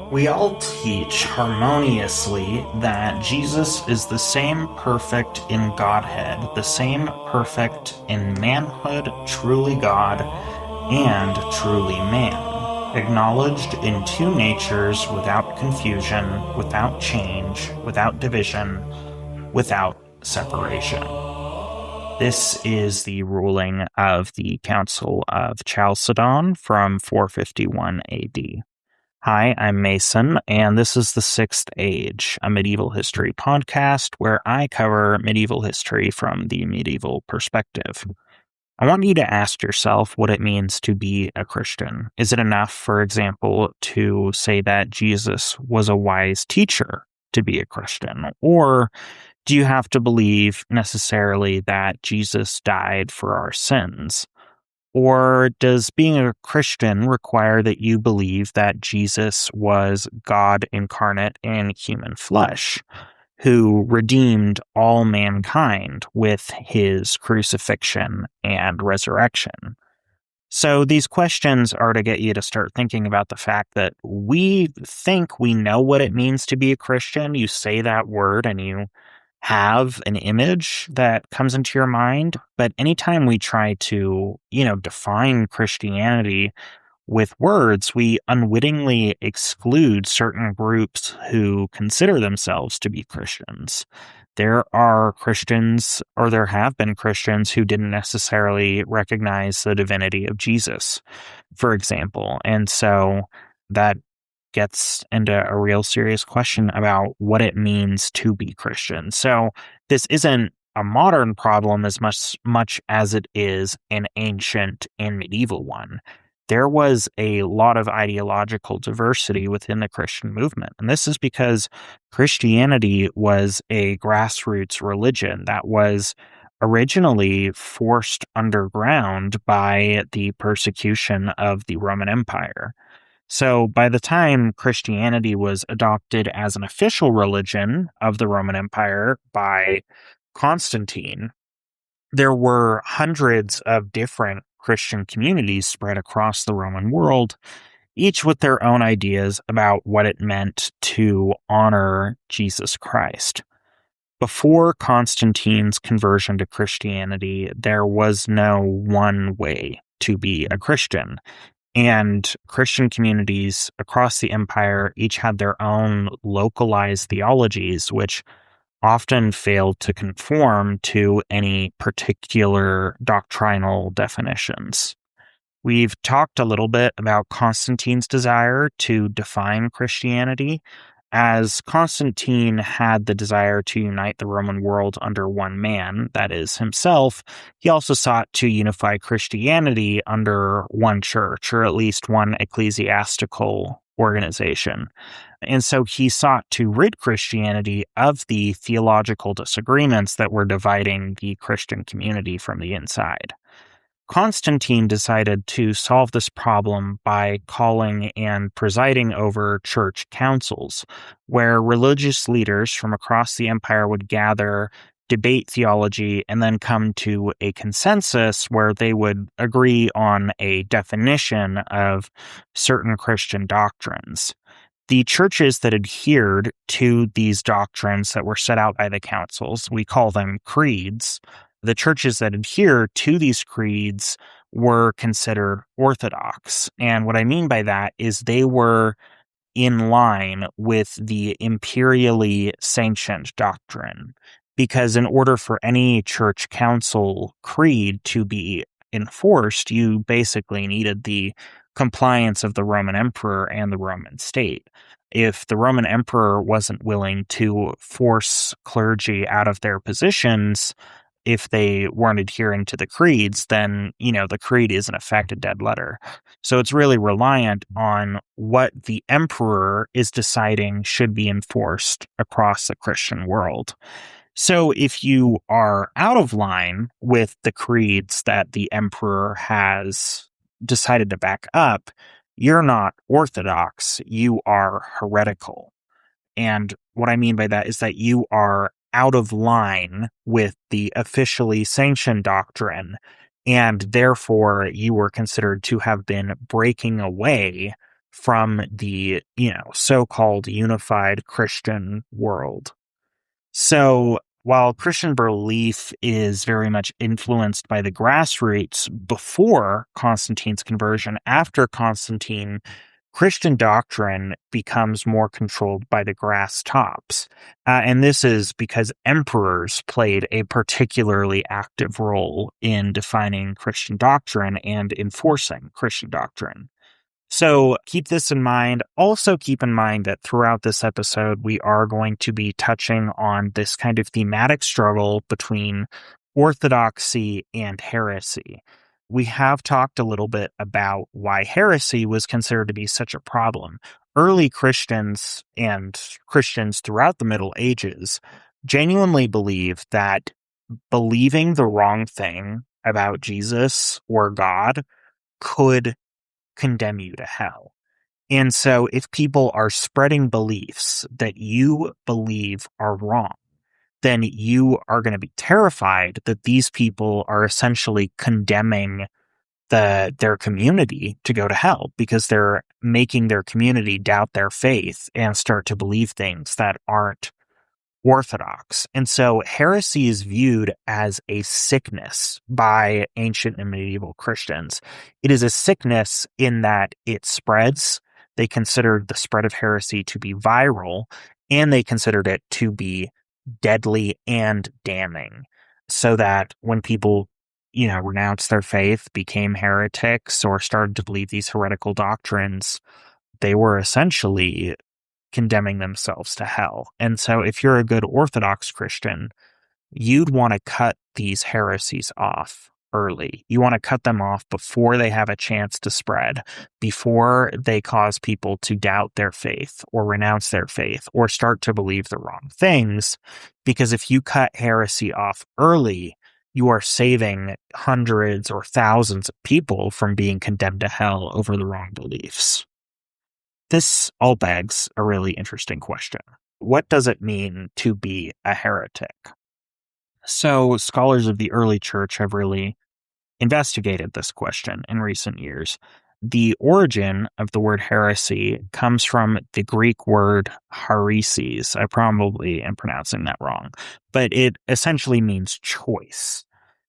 We all teach harmoniously that Jesus is the same perfect in Godhead, the same perfect in manhood, truly God, and truly man, acknowledged in two natures without confusion, without change, without division, without separation. This is the ruling of the Council of Chalcedon from 451 AD. Hi, I'm Mason, and this is The Sixth Age, a medieval history podcast where I cover medieval history from the medieval perspective. I want you to ask yourself what it means to be a Christian. Is it enough, for example, to say that Jesus was a wise teacher to be a Christian? Or do you have to believe necessarily that Jesus died for our sins? Or does being a Christian require that you believe that Jesus was God incarnate in human flesh, who redeemed all mankind with his crucifixion and resurrection? So these questions are to get you to start thinking about the fact that we think we know what it means to be a Christian. You say that word and you have an image that comes into your mind, but anytime we try to, define Christianity with words, we unwittingly exclude certain groups who consider themselves to be Christians. There are Christians, or there have been Christians, who didn't necessarily recognize the divinity of Jesus, for example. And so that gets into a real serious question about what it means to be Christian. So this isn't a modern problem as much as it is an ancient and medieval one. There was a lot of ideological diversity within the Christian movement. And this is because Christianity was a grassroots religion that was originally forced underground by the persecution of the Roman Empire. So by the time Christianity was adopted as an official religion of the Roman Empire by Constantine, there were hundreds of different Christian communities spread across the Roman world, each with their own ideas about what it meant to honor Jesus Christ. Before Constantine's conversion to Christianity, there was no one way to be a Christian. And Christian communities across the empire each had their own localized theologies, which often failed to conform to any particular doctrinal definitions. We've talked a little bit about Constantine's desire to define Christianity, as Constantine had the desire to unite the Roman world under one man, that is, himself. He also sought to unify Christianity under one church, or at least one ecclesiastical organization. And so he sought to rid Christianity of the theological disagreements that were dividing the Christian community from the inside. Constantine decided to solve this problem by calling and presiding over church councils, where religious leaders from across the empire would gather, debate theology, and then come to a consensus where they would agree on a definition of certain Christian doctrines. The churches that adhered to these doctrines that were set out by the councils, we call them creeds. The churches that adhere to these creeds were considered orthodox. And what I mean by that is they were in line with the imperially sanctioned doctrine. Because in order for any church council creed to be enforced, you basically needed the compliance of the Roman emperor and the Roman state. If the Roman emperor wasn't willing to force clergy out of their positions, if they weren't adhering to the creeds, then, the creed is in effect a dead letter. So it's really reliant on what the emperor is deciding should be enforced across the Christian world. So if you are out of line with the creeds that the emperor has decided to back up, you're not orthodox, you are heretical. And what I mean by that is that you are out of line with the officially sanctioned doctrine, and therefore you were considered to have been breaking away from the, so-called unified Christian world. So while Christian belief is very much influenced by the grassroots before Constantine's conversion, after Constantine, Christian doctrine becomes more controlled by the grass tops. And this is because emperors played a particularly active role in defining Christian doctrine and enforcing Christian doctrine. So keep this in mind. Also keep in mind that throughout this episode, we are going to be touching on this kind of thematic struggle between orthodoxy and heresy. We have talked a little bit about why heresy was considered to be such a problem. Early Christians and Christians throughout the Middle Ages genuinely believed that believing the wrong thing about Jesus or God could condemn you to hell. And so if people are spreading beliefs that you believe are wrong, then you are going to be terrified that these people are essentially condemning their community to go to hell because they're making their community doubt their faith and start to believe things that aren't orthodox. And so heresy is viewed as a sickness by ancient and medieval Christians. It is a sickness in that it spreads. They considered the spread of heresy to be viral, and they considered it to be deadly and damning. So that when people, renounced their faith, became heretics, or started to believe these heretical doctrines, they were essentially condemning themselves to hell. And so if you're a good Orthodox Christian, you'd want to cut these heresies off early. You want to cut them off before they have a chance to spread, before they cause people to doubt their faith or renounce their faith or start to believe the wrong things. Because if you cut heresy off early, you are saving hundreds or thousands of people from being condemned to hell over the wrong beliefs. This all begs a really interesting question. What does it mean to be a heretic? So, scholars of the early church have really investigated this question in recent years. The origin of the word heresy comes from the Greek word heresies. I probably am pronouncing that wrong, but it essentially means choice.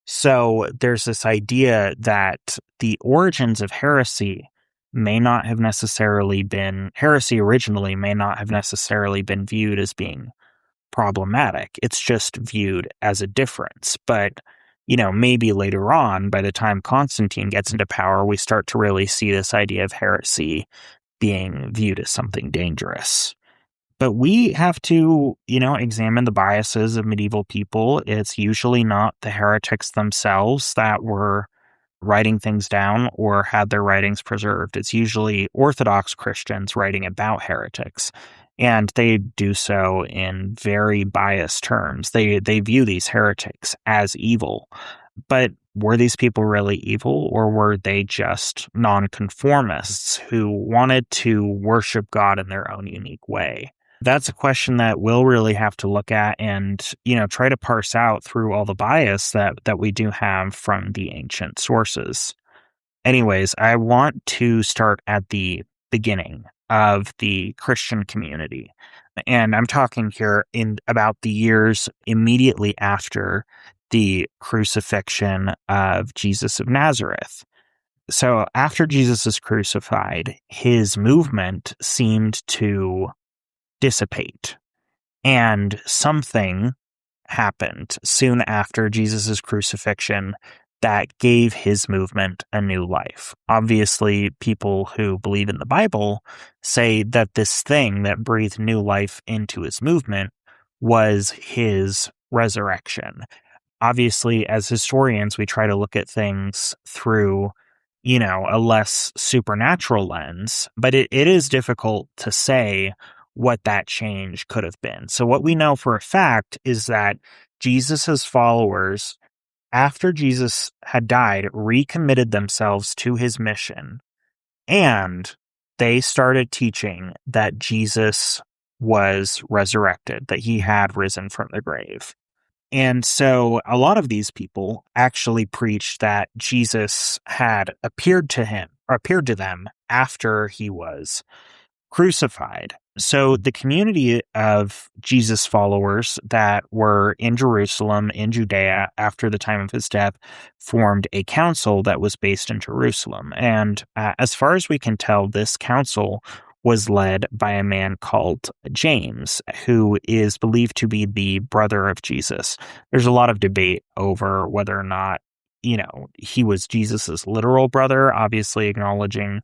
So, there's this idea that the origins of heresy may not have necessarily been, heresy originally may not have necessarily been viewed as being problematic. It's just viewed as a difference. But, maybe later on, by the time Constantine gets into power, we start to really see this idea of heresy being viewed as something dangerous. But we have to, examine the biases of medieval people. It's usually not the heretics themselves that were writing things down or had their writings preserved. It's usually Orthodox Christians writing about heretics, and they do so in very biased terms. They view these heretics as evil, but were these people really evil, or were they just nonconformists who wanted to worship God in their own unique way? That's a question that we'll really have to look at and, try to parse out through all the bias that we do have from the ancient sources. Anyways, I want to start at the beginning of the Christian community. And I'm talking here in about the years immediately after the crucifixion of Jesus of Nazareth. So after Jesus is crucified, his movement seemed to dissipate. And something happened soon after Jesus' crucifixion that gave his movement a new life. Obviously, people who believe in the Bible say that this thing that breathed new life into his movement was his resurrection. Obviously, as historians, we try to look at things through, a less supernatural lens, but it is difficult to say what that change could have been. So what we know for a fact is that Jesus's followers, after Jesus had died, recommitted themselves to his mission, and they started teaching that Jesus was resurrected, that he had risen from the grave. And so a lot of these people actually preached that Jesus had appeared to him appeared to them after he was crucified. So the community of Jesus followers that were in Jerusalem, in Judea, after the time of his death, formed a council that was based in Jerusalem. And as far as we can tell, this council was led by a man called James, who is believed to be the brother of Jesus. There's a lot of debate over whether or not, he was Jesus's literal brother, obviously acknowledging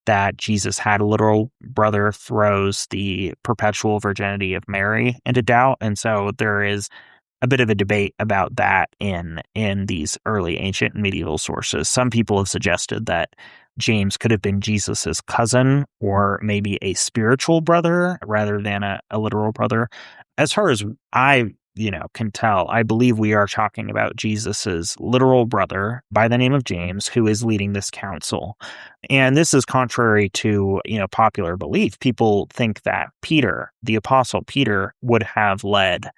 that Jesus had a literal brother throws the perpetual virginity of Mary into doubt. And so there is a bit of a debate about that in these early ancient and medieval sources. Some people have suggested that James could have been Jesus's cousin or maybe a spiritual brother rather than a literal brother. As far as I can tell, I believe we are talking about Jesus's literal brother by the name of James, who is leading this council. And this is contrary to, popular belief. People think that Peter, the apostle Peter, would have led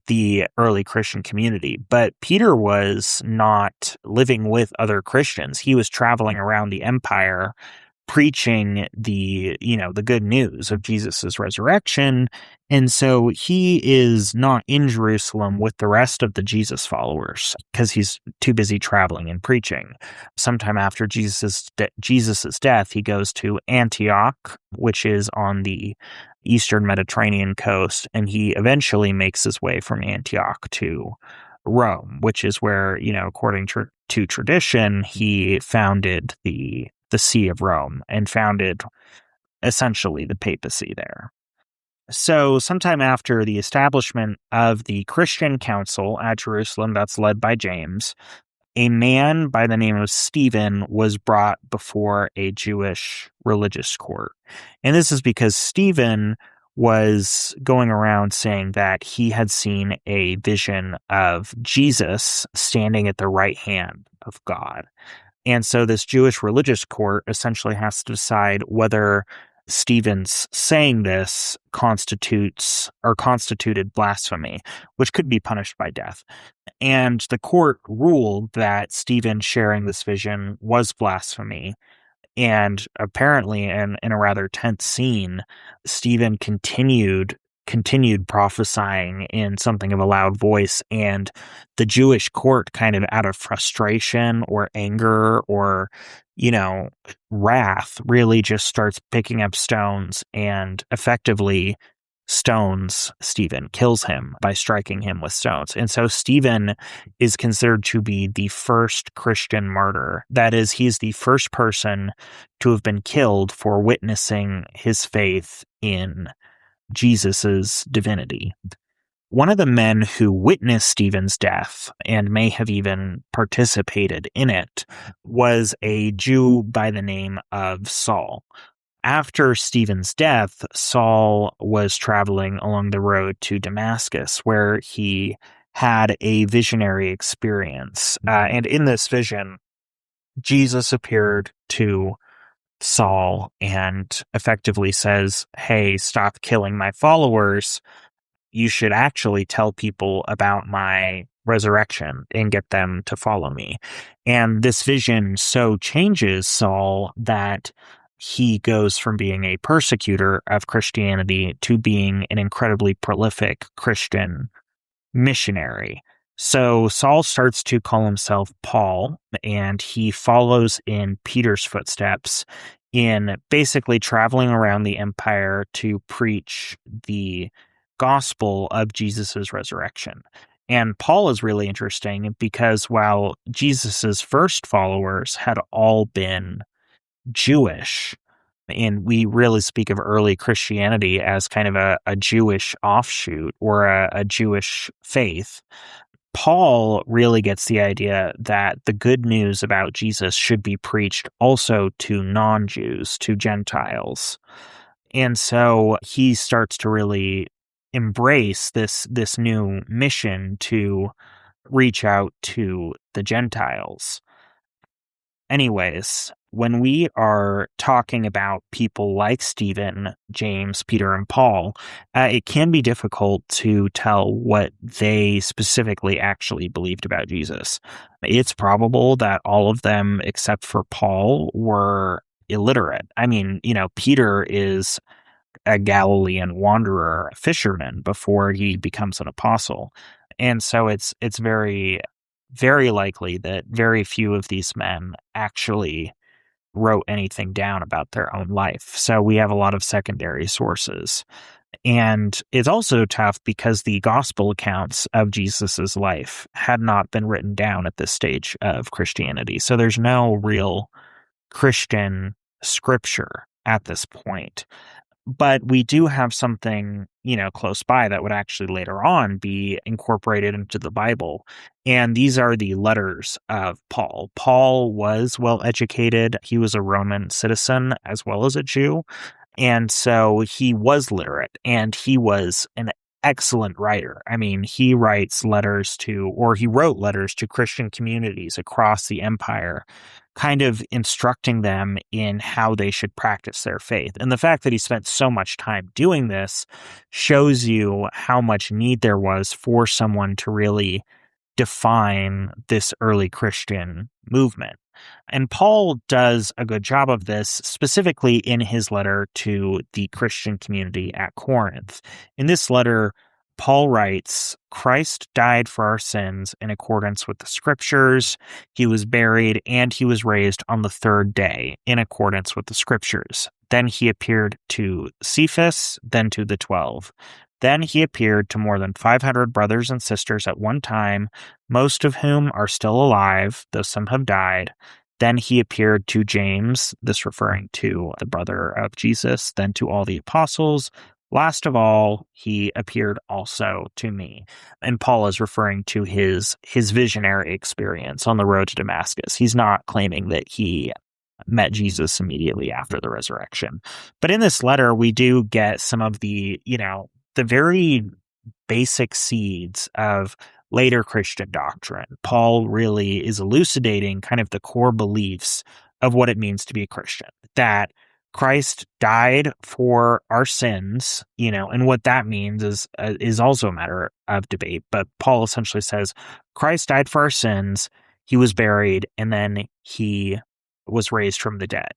the early Christian community. But Peter was not living with other Christians. He was traveling around the empire preaching the good news of Jesus's resurrection. And so he is not in Jerusalem with the rest of the Jesus followers because he's too busy traveling and preaching. Sometime after Jesus's death, he goes to Antioch, which is on the eastern Mediterranean coast, and he eventually makes his way from Antioch to Rome, which is where, according to tradition, he founded the See of Rome and founded essentially the papacy there. So sometime after the establishment of the Christian council at Jerusalem that's led by James, a man by the name of Stephen was brought before a Jewish religious court. And this is because Stephen was going around saying that he had seen a vision of Jesus standing at the right hand of God. And so this Jewish religious court essentially has to decide whether Stephen's saying this constituted blasphemy, which could be punished by death. And the court ruled that Stephen sharing this vision was blasphemy. And apparently, in a rather tense scene, Stephen continued prophesying in something of a loud voice, and the Jewish court, kind of out of frustration or anger or wrath, really just starts picking up stones and effectively stones Stephen, kills him by striking him with stones. And so Stephen is considered to be the first Christian martyr. That is, he's the first person to have been killed for witnessing his faith in Jesus's divinity. One of the men who witnessed Stephen's death and may have even participated in it was a Jew by the name of Saul. After Stephen's death, Saul was traveling along the road to Damascus, where he had a visionary experience. And in this vision, Jesus appeared to Saul and effectively says, "Hey, stop killing my followers. You should actually tell people about my resurrection and get them to follow me." And this vision so changes Saul that he goes from being a persecutor of Christianity to being an incredibly prolific Christian missionary. So Saul starts to call himself Paul, and he follows in Peter's footsteps in basically traveling around the empire to preach the gospel of Jesus's resurrection. And Paul is really interesting because while Jesus's first followers had all been Jewish, and we really speak of early Christianity as kind of a Jewish offshoot or a Jewish faith, Paul really gets the idea that the good news about Jesus should be preached also to non-Jews, to Gentiles. And so he starts to really embrace this new mission to reach out to the Gentiles. Anyways, when we are talking about people like Stephen, James, Peter, and Paul, it can be difficult to tell what they specifically actually believed about Jesus. It's probable that all of them, except for Paul, were illiterate. I mean, Peter is a Galilean wanderer, a fisherman, before he becomes an apostle. And so it's very, very likely that very few of these men actually wrote anything down about their own life. So we have a lot of secondary sources. And it's also tough because the gospel accounts of Jesus's life had not been written down at this stage of Christianity. So there's no real Christian scripture at this point. But we do have something, close by that would actually later on be incorporated into the Bible. And these are the letters of Paul. Paul was well educated. He was a Roman citizen as well as a Jew. And so he was literate, and he was an excellent writer. I mean, he wrote letters to Christian communities across the empire, kind of instructing them in how they should practice their faith. And the fact that he spent so much time doing this shows you how much need there was for someone to really define this early Christian movement. And Paul does a good job of this, specifically in his letter to the Christian community at Corinth. In this letter, Paul writes, "Christ died for our sins in accordance with the scriptures. He was buried, and he was raised on the third day in accordance with the scriptures. Then he appeared to Cephas, then to the 12. Then he appeared to more than 500 brothers and sisters at one time, most of whom are still alive, though some have died. Then he appeared to James," this referring to the brother of Jesus, "then to all the apostles. Last of all, he appeared also to me." And Paul is referring to his visionary experience on the road to Damascus. He's not claiming that he met Jesus immediately after the resurrection. But in this letter, we do get some of the very basic seeds of later Christian doctrine. Paul really is elucidating kind of the core beliefs of what it means to be a Christian, that Christ died for our sins, and what that means is also a matter of debate. But Paul essentially says Christ died for our sins, he was buried, and then he was raised from the dead.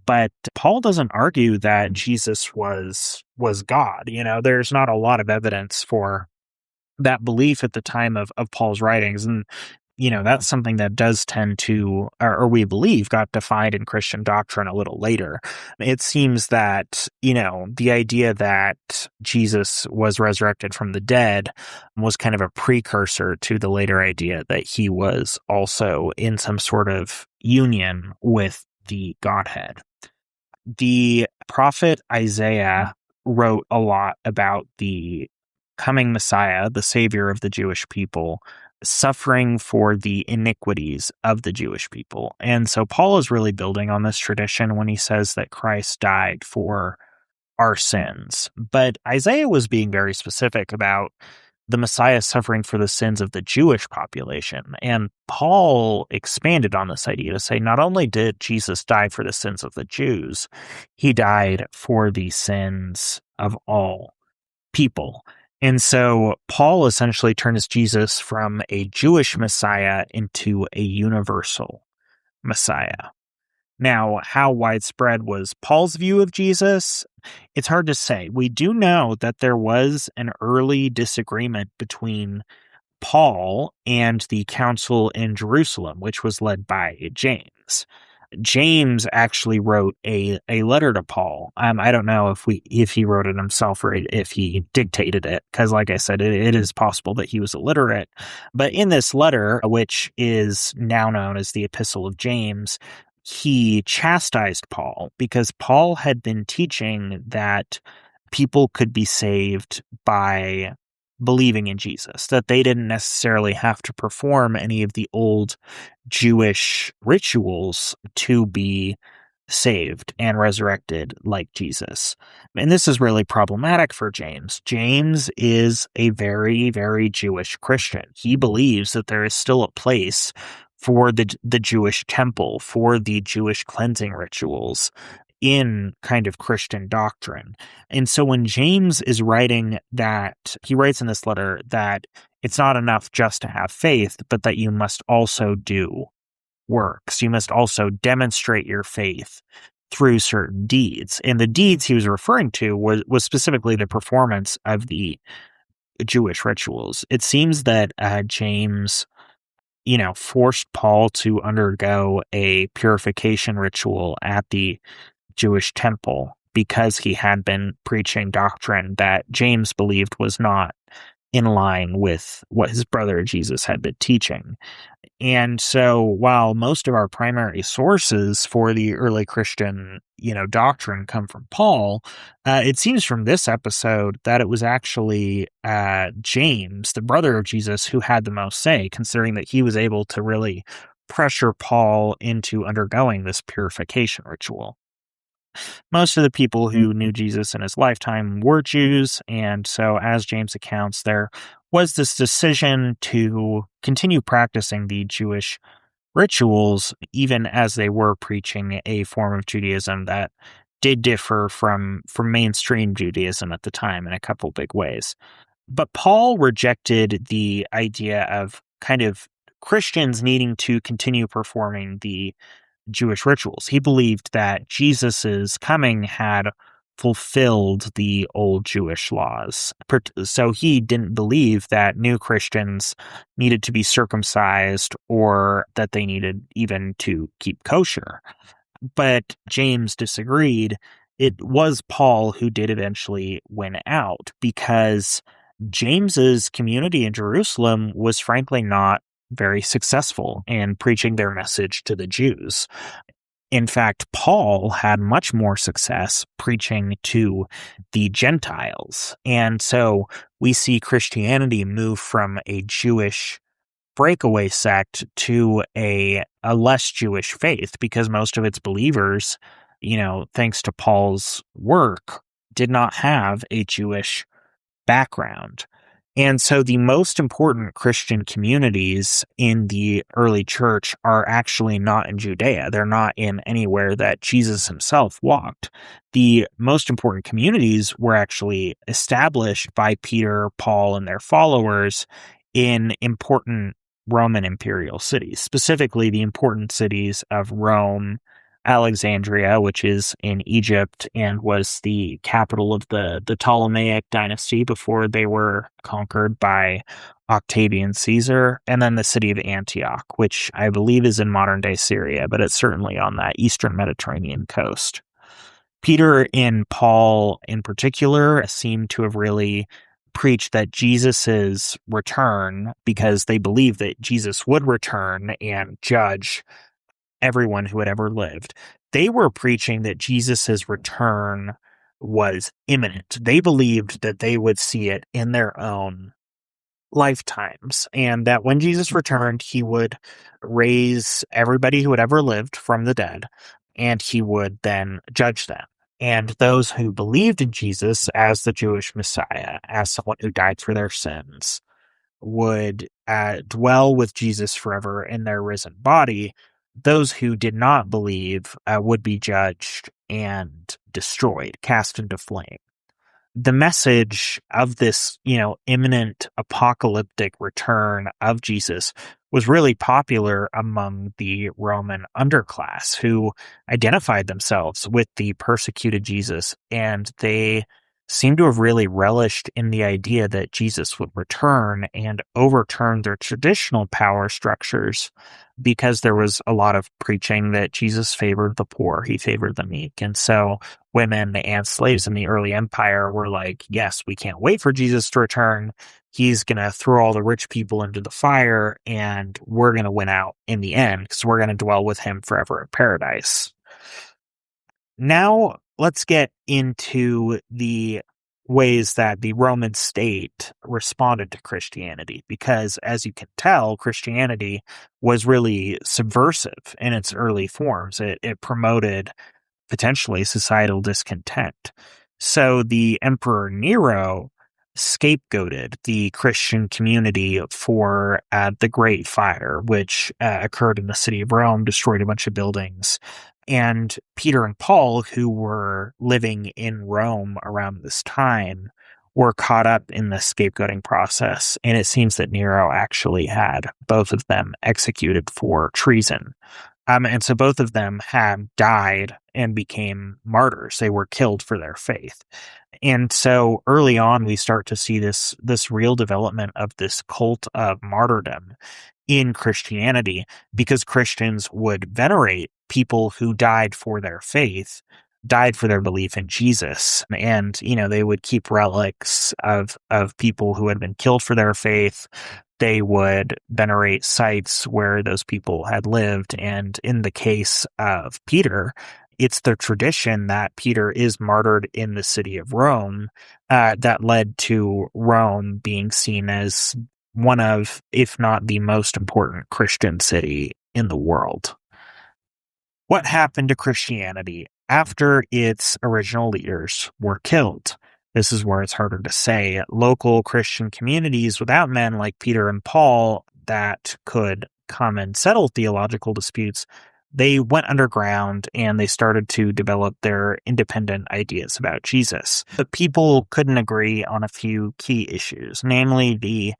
But Paul doesn't argue that Jesus was God. There's not a lot of evidence for that belief at the time of Paul's writings. And, that's something that does tend to, or we believe, got defined in Christian doctrine a little later. It seems that, the idea that Jesus was resurrected from the dead was kind of a precursor to the later idea that he was also in some sort of union with the Godhead. The prophet Isaiah wrote a lot about the coming Messiah, the Savior of the Jewish people, suffering for the iniquities of the Jewish people. And so Paul is really building on this tradition when he says that Christ died for our sins. But Isaiah was being very specific about the Messiah suffering for the sins of the Jewish population. And Paul expanded on this idea to say not only did Jesus die for the sins of the Jews, he died for the sins of all people. And so Paul essentially turns Jesus from a Jewish Messiah into a universal Messiah. Now, how widespread was Paul's view of Jesus? It's hard to say. We do know that there was an early disagreement between Paul and the council in Jerusalem, which was led by James. James actually wrote a letter to Paul. I don't know if he wrote it himself or if he dictated it, because like I said, it is possible that he was illiterate. But in this letter, which is now known as the Epistle of James, he chastised Paul because Paul had been teaching that people could be saved by believing in Jesus, that they didn't necessarily have to perform any of the old Jewish rituals to be saved and resurrected like Jesus. And this is really problematic for James. James is a very, very Jewish Christian. He believes that there is still a place for the Jewish temple, for the Jewish cleansing rituals in kind of Christian doctrine. And so when James is writing that, he writes in this letter that it's not enough just to have faith, but that you must also do works. You must also demonstrate your faith through certain deeds. And the deeds he was referring to was specifically the performance of the Jewish rituals. It seems that James, forced Paul to undergo a purification ritual at the Jewish temple because he had been preaching doctrine that James believed was not in line with what his brother Jesus had been teaching. And so while most of our primary sources for the early Christian, doctrine come from Paul, it seems from this episode that it was actually James, the brother of Jesus, who had the most say, considering that he was able to really pressure Paul into undergoing this purification ritual. Most of the people who knew Jesus in his lifetime were Jews, and so as James accounts, there was this decision to continue practicing the Jewish rituals, even as they were preaching a form of Judaism that did differ from mainstream Judaism at the time in a couple big ways. But Paul rejected the idea of kind of Christians needing to continue performing the Jewish rituals. He believed that Jesus's coming had fulfilled the old Jewish laws. So he didn't believe that new Christians needed to be circumcised or that they needed even to keep kosher. But James disagreed. It was Paul who did eventually win out because James's community in Jerusalem was frankly not very successful in preaching their message to the Jews. In fact, Paul had much more success preaching to the Gentiles. And so we see Christianity move from a Jewish breakaway sect to a less Jewish faith because most of its believers, thanks to Paul's work, did not have a Jewish background. And so the most important Christian communities in the early church are actually not in Judea. They're not in anywhere that Jesus himself walked. The most important communities were actually established by Peter, Paul, and their followers in important Roman imperial cities, specifically the important cities of Rome, Alexandria, which is in Egypt and was the capital of the Ptolemaic dynasty before they were conquered by Octavian Caesar, and then the city of Antioch, which I believe is in modern-day Syria, but it's certainly on that eastern Mediterranean coast. Peter and Paul in particular seem to have really preached that Jesus's return, because they believed that Jesus would return and judge everyone who had ever lived. They were preaching that Jesus's return was imminent. They believed that they would see it in their own lifetimes, and that when Jesus returned, he would raise everybody who had ever lived from the dead, and he would then judge them. And those who believed in Jesus as the Jewish Messiah, as someone who died for their sins, would dwell with Jesus forever in their risen body. Those who did not believe would be judged and destroyed, cast into flame. The message of this, imminent apocalyptic return of Jesus was really popular among the Roman underclass who identified themselves with the persecuted Jesus, and they seem to have really relished in the idea that Jesus would return and overturn their traditional power structures, because there was a lot of preaching that Jesus favored the poor, he favored the meek. And so women and slaves in the early empire were like, yes, we can't wait for Jesus to return. He's going to throw all the rich people into the fire, and we're going to win out in the end because we're going to dwell with him forever in paradise. Now, let's get into the ways that the Roman state responded to Christianity, because as you can tell, Christianity was really subversive in its early forms. It promoted potentially societal discontent. So the Emperor Nero scapegoated the Christian community for the Great Fire, which occurred in the city of Rome, destroyed a bunch of buildings. And Peter and Paul, who were living in Rome around this time, were caught up in the scapegoating process. And it seems that Nero actually had both of them executed for treason. And so both of them have died and became martyrs. They were killed for their faith. And so early on, we start to see this real development of this cult of martyrdom in Christianity, because Christians would venerate people who died for their faith, died for their belief in Jesus. And, they would keep relics of people who had been killed for their faith. They would venerate sites where those people had lived. And in the case of Peter, it's the tradition that Peter is martyred in the city of Rome that led to Rome being seen as one of, if not the most important Christian city in the world. What happened to Christianity after its original leaders were killed? This is where it's harder to say. Local Christian communities without men like Peter and Paul that could come and settle theological disputes, they went underground and they started to develop their independent ideas about Jesus. But people couldn't agree on a few key issues, namely the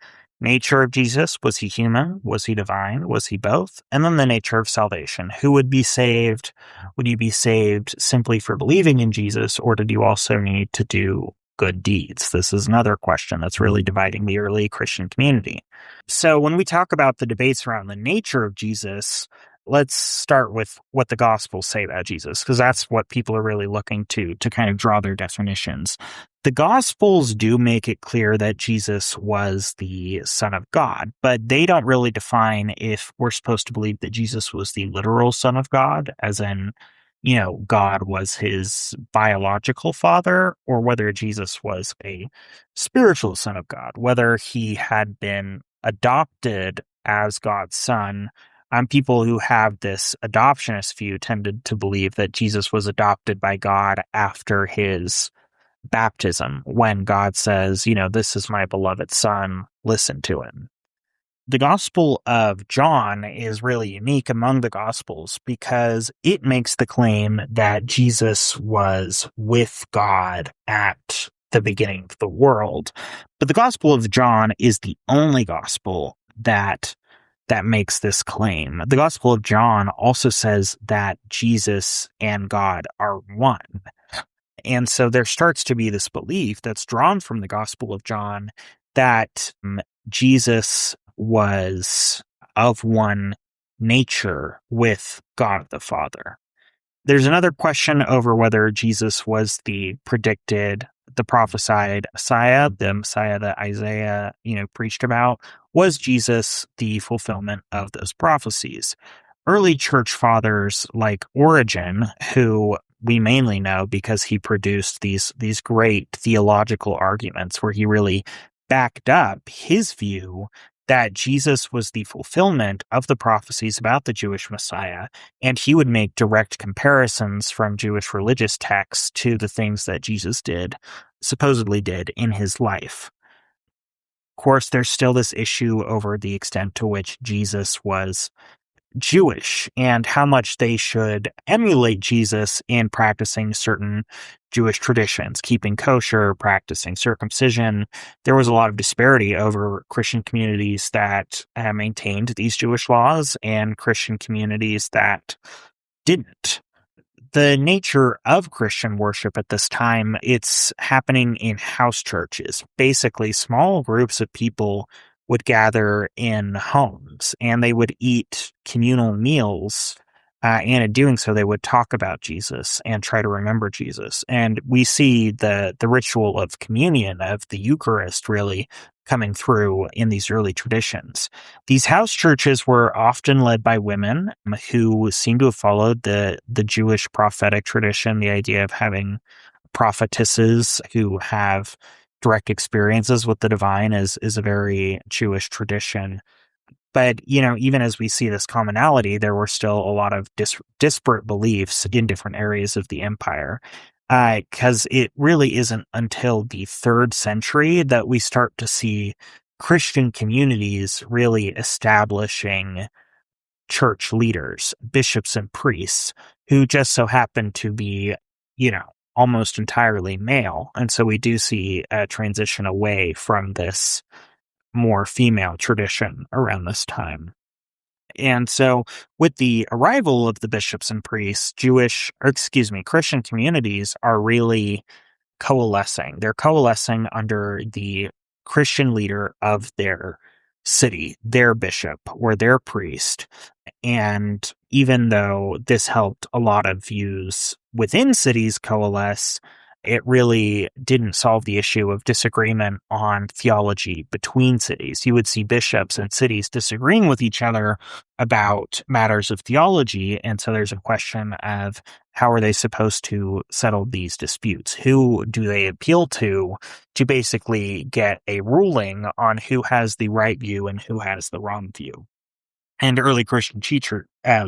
nature of Jesus. Was he human? Was he divine? Was he both? And then the nature of salvation. Who would be saved? Would you be saved simply for believing in Jesus, or did you also need to do good deeds? This is another question that's really dividing the early Christian community. So when we talk about the debates around the nature of Jesus, let's start with what the Gospels say about Jesus, because that's what people are really looking to kind of draw their definitions. The Gospels do make it clear that Jesus was the Son of God, but they don't really define if we're supposed to believe that Jesus was the literal Son of God, as in, God was his biological father, or whether Jesus was a spiritual Son of God, whether he had been adopted as God's son. People who have this adoptionist view tended to believe that Jesus was adopted by God after his baptism, when God says, this is my beloved son, listen to him. The Gospel of John is really unique among the Gospels because it makes the claim that Jesus was with God at the beginning of the world. But the Gospel of John is the only Gospel that makes this claim. The Gospel of John also says that Jesus and God are one. And so there starts to be this belief that's drawn from the Gospel of John that Jesus was of one nature with God the Father. There's another question over whether Jesus was the prophesied Messiah, the Messiah that Isaiah, preached about. Was Jesus the fulfillment of those prophecies? Early church fathers like Origen, who we mainly know because he produced these great theological arguments where he really backed up his view that Jesus was the fulfillment of the prophecies about the Jewish Messiah, and he would make direct comparisons from Jewish religious texts to the things that Jesus supposedly did in his life. Of course, there's still this issue over the extent to which Jesus was Jewish and how much they should emulate Jesus in practicing certain Jewish traditions, keeping kosher, practicing circumcision. There was a lot of disparity over Christian communities that maintained these Jewish laws and Christian communities that didn't. The nature of Christian worship at this time, it's happening in house churches. Basically, small groups of people would gather in homes and they would eat communal meals. And in doing so, they would talk about Jesus and try to remember Jesus. And we see the ritual of communion, of the Eucharist, really coming through in these early traditions. These house churches were often led by women who seem to have followed the Jewish prophetic tradition, the idea of having prophetesses who have direct experiences with the divine is a very Jewish tradition. But, even as we see this commonality, there were still a lot of disparate beliefs in different areas of the empire. Because it really isn't until the 3rd century that we start to see Christian communities really establishing church leaders, bishops and priests, who just so happen to be, almost entirely male. And so we do see a transition away from this more female tradition around this time. And so with the arrival of the bishops and priests, Christian communities are really coalescing. They're coalescing under the Christian leader of their city, their bishop or their priest. And even though this helped a lot of views within cities coalesce, it really didn't solve the issue of disagreement on theology between cities. You would see bishops and cities disagreeing with each other about matters of theology. And so there's a question of how are they supposed to settle these disputes? Who do they appeal to basically get a ruling on who has the right view and who has the wrong view? And early Christian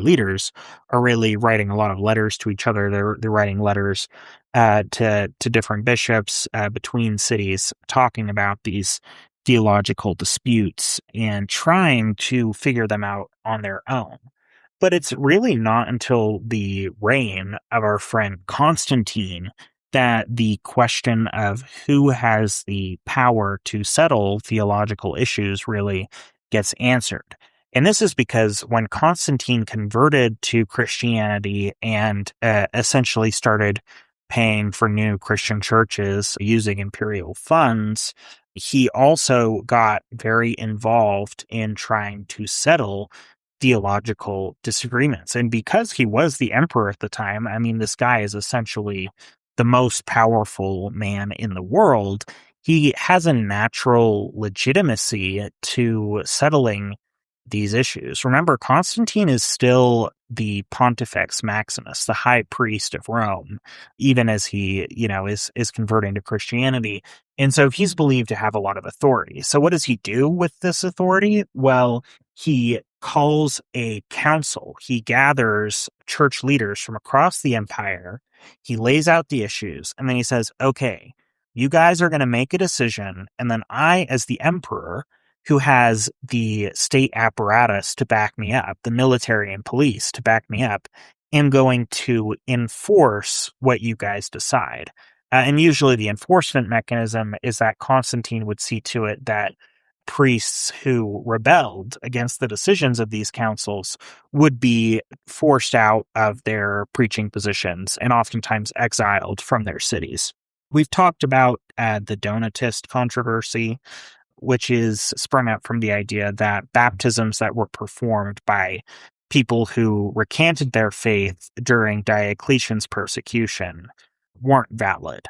leaders are really writing a lot of letters to each other. They're writing letters to different bishops between cities, talking about these theological disputes and trying to figure them out on their own. But it's really not until the reign of our friend Constantine that the question of who has the power to settle theological issues really gets answered. And this is because when Constantine converted to Christianity and essentially started paying for new Christian churches using imperial funds, he also got very involved in trying to settle theological disagreements. And because he was the emperor at the time, I mean, this guy is essentially the most powerful man in the world. He has a natural legitimacy to settling these issues. Remember, Constantine is still the Pontifex Maximus, the high priest of Rome, even as he, is converting to Christianity. And so he's believed to have a lot of authority. So what does he do with this authority? Well, he calls a council. He gathers church leaders from across the empire. He lays out the issues, and then he says, okay, you guys are going to make a decision, and then I, as the emperor, who has the state apparatus to back me up, the military and police to back me up, am going to enforce what you guys decide. And usually the enforcement mechanism is that Constantine would see to it that priests who rebelled against the decisions of these councils would be forced out of their preaching positions and oftentimes exiled from their cities. We've talked about the Donatist controversy, which is sprung out from the idea that baptisms that were performed by people who recanted their faith during Diocletian's persecution weren't valid.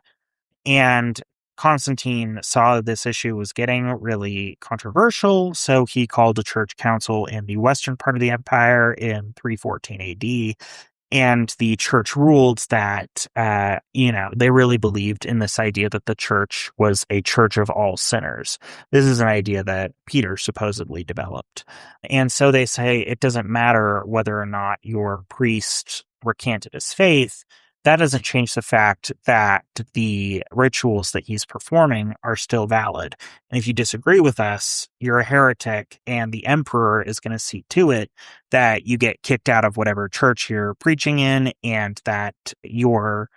And Constantine saw that this issue was getting really controversial, so he called a church council in the western part of the empire in 314 AD. And the church ruled that, they really believed in this idea that the church was a church of all sinners. This is an idea that Peter supposedly developed. And so they say it doesn't matter whether or not your priest recanted his faith. That doesn't change the fact that the rituals that he's performing are still valid. And if you disagree with us, you're a heretic, and the emperor is going to see to it that you get kicked out of whatever church you're preaching in, and that your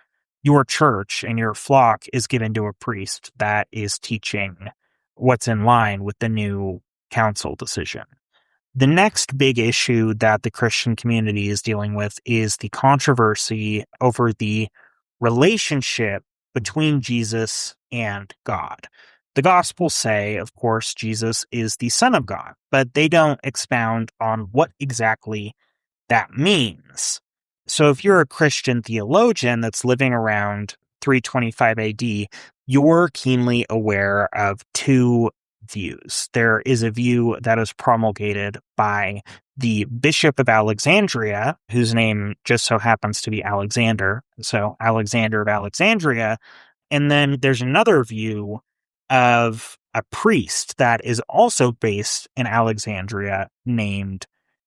church and your flock is given to a priest that is teaching what's in line with the new council decision. The next big issue that the Christian community is dealing with is the controversy over the relationship between Jesus and God. The Gospels say, of course, Jesus is the Son of God, but they don't expound on what exactly that means. So if you're a Christian theologian that's living around 325 AD, you're keenly aware of two views. There is a view that is promulgated by the Bishop of Alexandria, whose name just so happens to be Alexander, so Alexander of Alexandria. And then there's another view of a priest that is also based in Alexandria named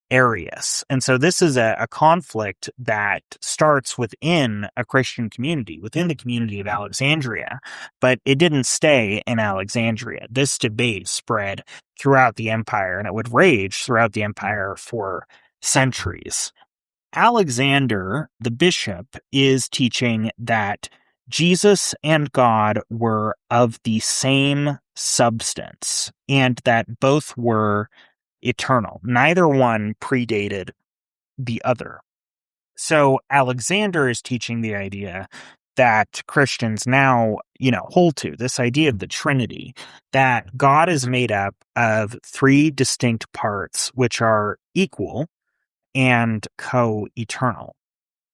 Arius. And so this is a conflict that starts within a Christian community, within the community of Alexandria, but it didn't stay in Alexandria. This debate spread throughout the empire, and it would rage throughout the empire for centuries. Alexander, the bishop, is teaching that Jesus and God were of the same substance, and that both were eternal. Neither one predated the other. So Alexander is teaching the idea that Christians now, hold to, this idea of the Trinity, that God is made up of three distinct parts, which are equal and co-eternal.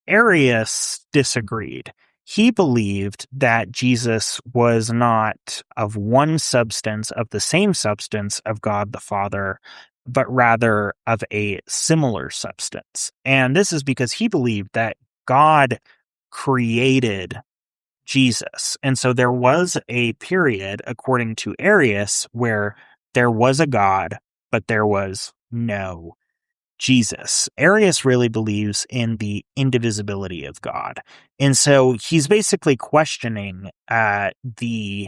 Arius disagreed. He believed that Jesus was not of one substance, of the same substance of God the Father, but rather of a similar substance. And this is because he believed that God created Jesus. And so there was a period, according to Arius, where there was a God, but there was no Jesus. Arius really believes in the indivisibility of God. And so he's basically questioning the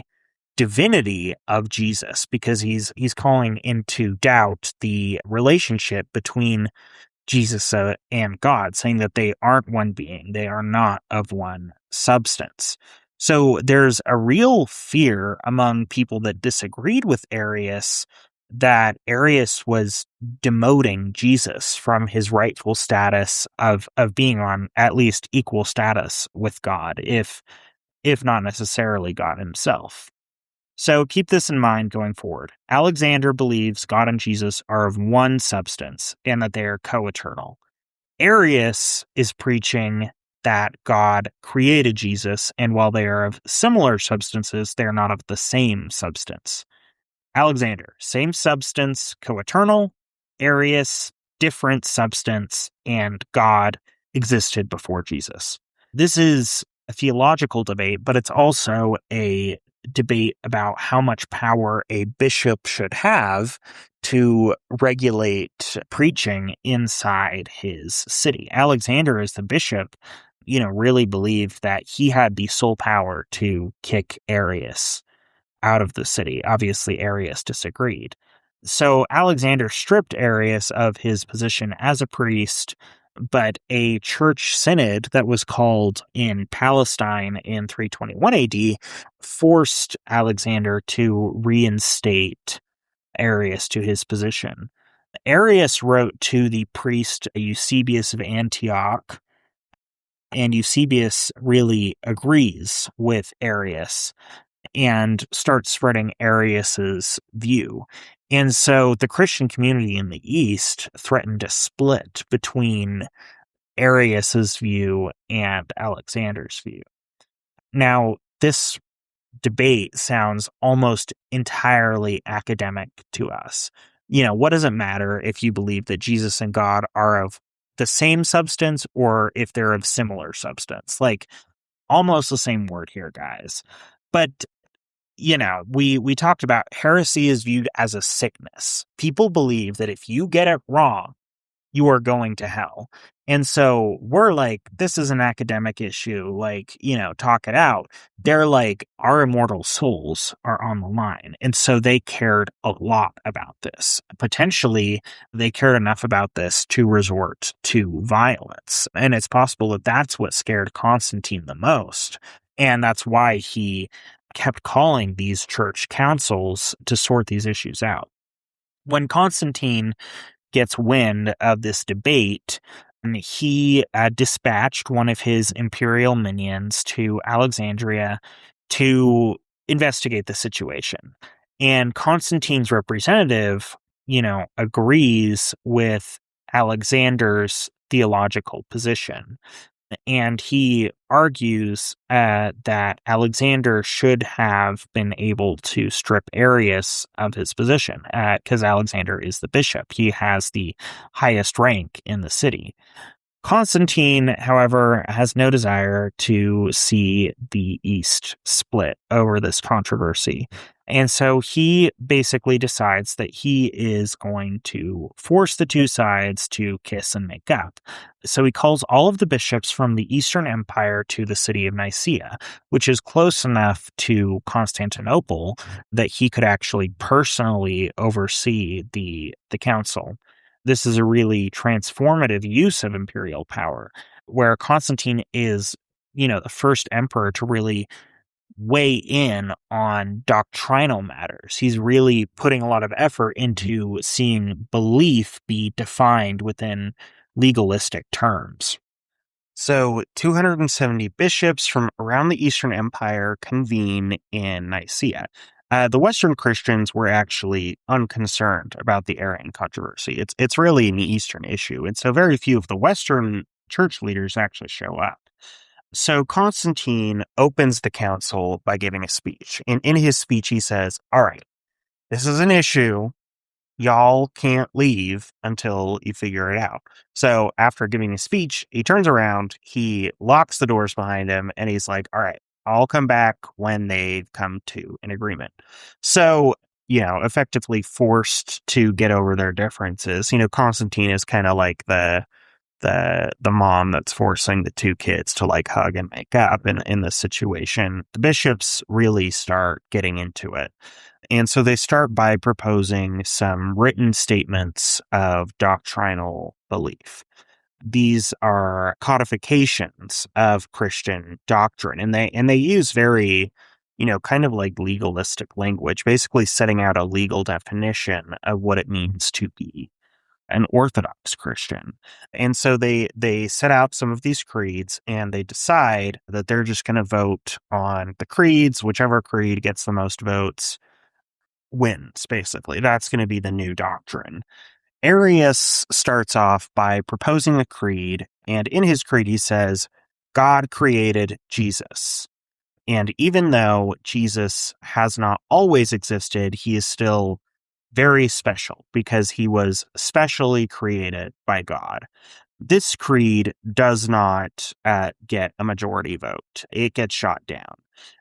divinity of Jesus, because he's calling into doubt the relationship between Jesus and God, saying that they aren't one being, they are not of one substance. So there's a real fear among people that disagreed with Arius that Arius was demoting Jesus from his rightful status of being on at least equal status with God, if not necessarily God himself. So keep this in mind going forward. Alexander believes God and Jesus are of one substance and that they are co-eternal. Arius is preaching that God created Jesus, and while they are of similar substances, they are not of the same substance. Alexander, same substance, co-eternal. Arius, different substance, and God existed before Jesus. This is a theological debate, but it's also a debate about how much power a bishop should have to regulate preaching inside his city. Alexander, as the bishop, really believed that he had the sole power to kick Arius out of the city. Obviously, Arius disagreed. So Alexander stripped Arius of his position as a priest, but a church synod that was called in Palestine in 321 AD forced Alexander to reinstate Arius to his position. Arius wrote to the priest Eusebius of Antioch, and Eusebius really agrees with Arius and starts spreading Arius's view. And so the Christian community in the East threatened to split between Arius's view and Alexander's view. Now, this debate sounds almost entirely academic to us. What does it matter if you believe that Jesus and God are of the same substance or if they're of similar substance? Like, almost the same word here, guys. But we talked about heresy is viewed as a sickness. People believe that if you get it wrong, you are going to hell. And so we're like, this is an academic issue, talk it out. They're like, our immortal souls are on the line. And so they cared a lot about this. Potentially, they cared enough about this to resort to violence. And it's possible that that's what scared Constantine the most. And that's why he kept calling these church councils to sort these issues out. When Constantine gets wind of this debate, he dispatched one of his imperial minions to Alexandria to investigate the situation. And Constantine's representative, agrees with Alexander's theological position. And he argues that Alexander should have been able to strip Arius of his position, because Alexander is the bishop. He has the highest rank in the city. Constantine, however, has no desire to see the East split over this controversy. And so he basically decides that he is going to force the two sides to kiss and make up. So he calls all of the bishops from the Eastern Empire to the city of Nicaea, which is close enough to Constantinople that he could actually personally oversee the council. This is a really transformative use of imperial power, where Constantine is, the first emperor to really weigh in on doctrinal matters. He's really putting a lot of effort into seeing belief be defined within legalistic terms. So 270 bishops from around the Eastern Empire convene in Nicaea. The Western Christians were actually unconcerned about the Arian controversy. It's really an Eastern issue, and so very few of the Western church leaders actually show up. So Constantine opens the council by giving a speech. And in his speech, he says, all right, this is an issue. Y'all can't leave until you figure it out. So after giving a speech, he turns around, he locks the doors behind him, and he's like, all right, I'll come back when they've come to an agreement. So, effectively forced to get over their differences. Constantine is kind of like the mom that's forcing the two kids to like hug and make up in this situation. The bishops really start getting into it. And so they start by proposing some written statements of doctrinal belief. These are codifications of Christian doctrine, and they use very, kind of like legalistic language, basically setting out a legal definition of what it means to be an Orthodox Christian. And so they set out some of these creeds, and they decide that they're just going to vote on the creeds. Whichever creed gets the most votes wins, basically. That's going to be the new doctrine. Arius starts off by proposing a creed, and in his creed he says, God created Jesus. And even though Jesus has not always existed, he is still very special because he was specially created by God. This creed does not get a majority vote. It gets shot down.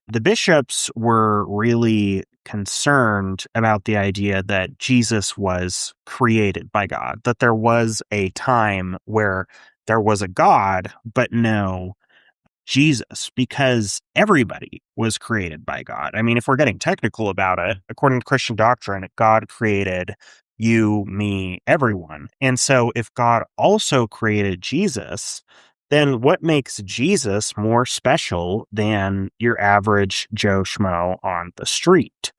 The bishops were really concerned about the idea that Jesus was created by God, that there was a time where there was a God, but no Jesus, because everybody was created by God. I mean, if we're getting technical about it, according to Christian doctrine, God created you, me, everyone. And so if God also created Jesus, then what makes Jesus more special than your average Joe Schmo on the street?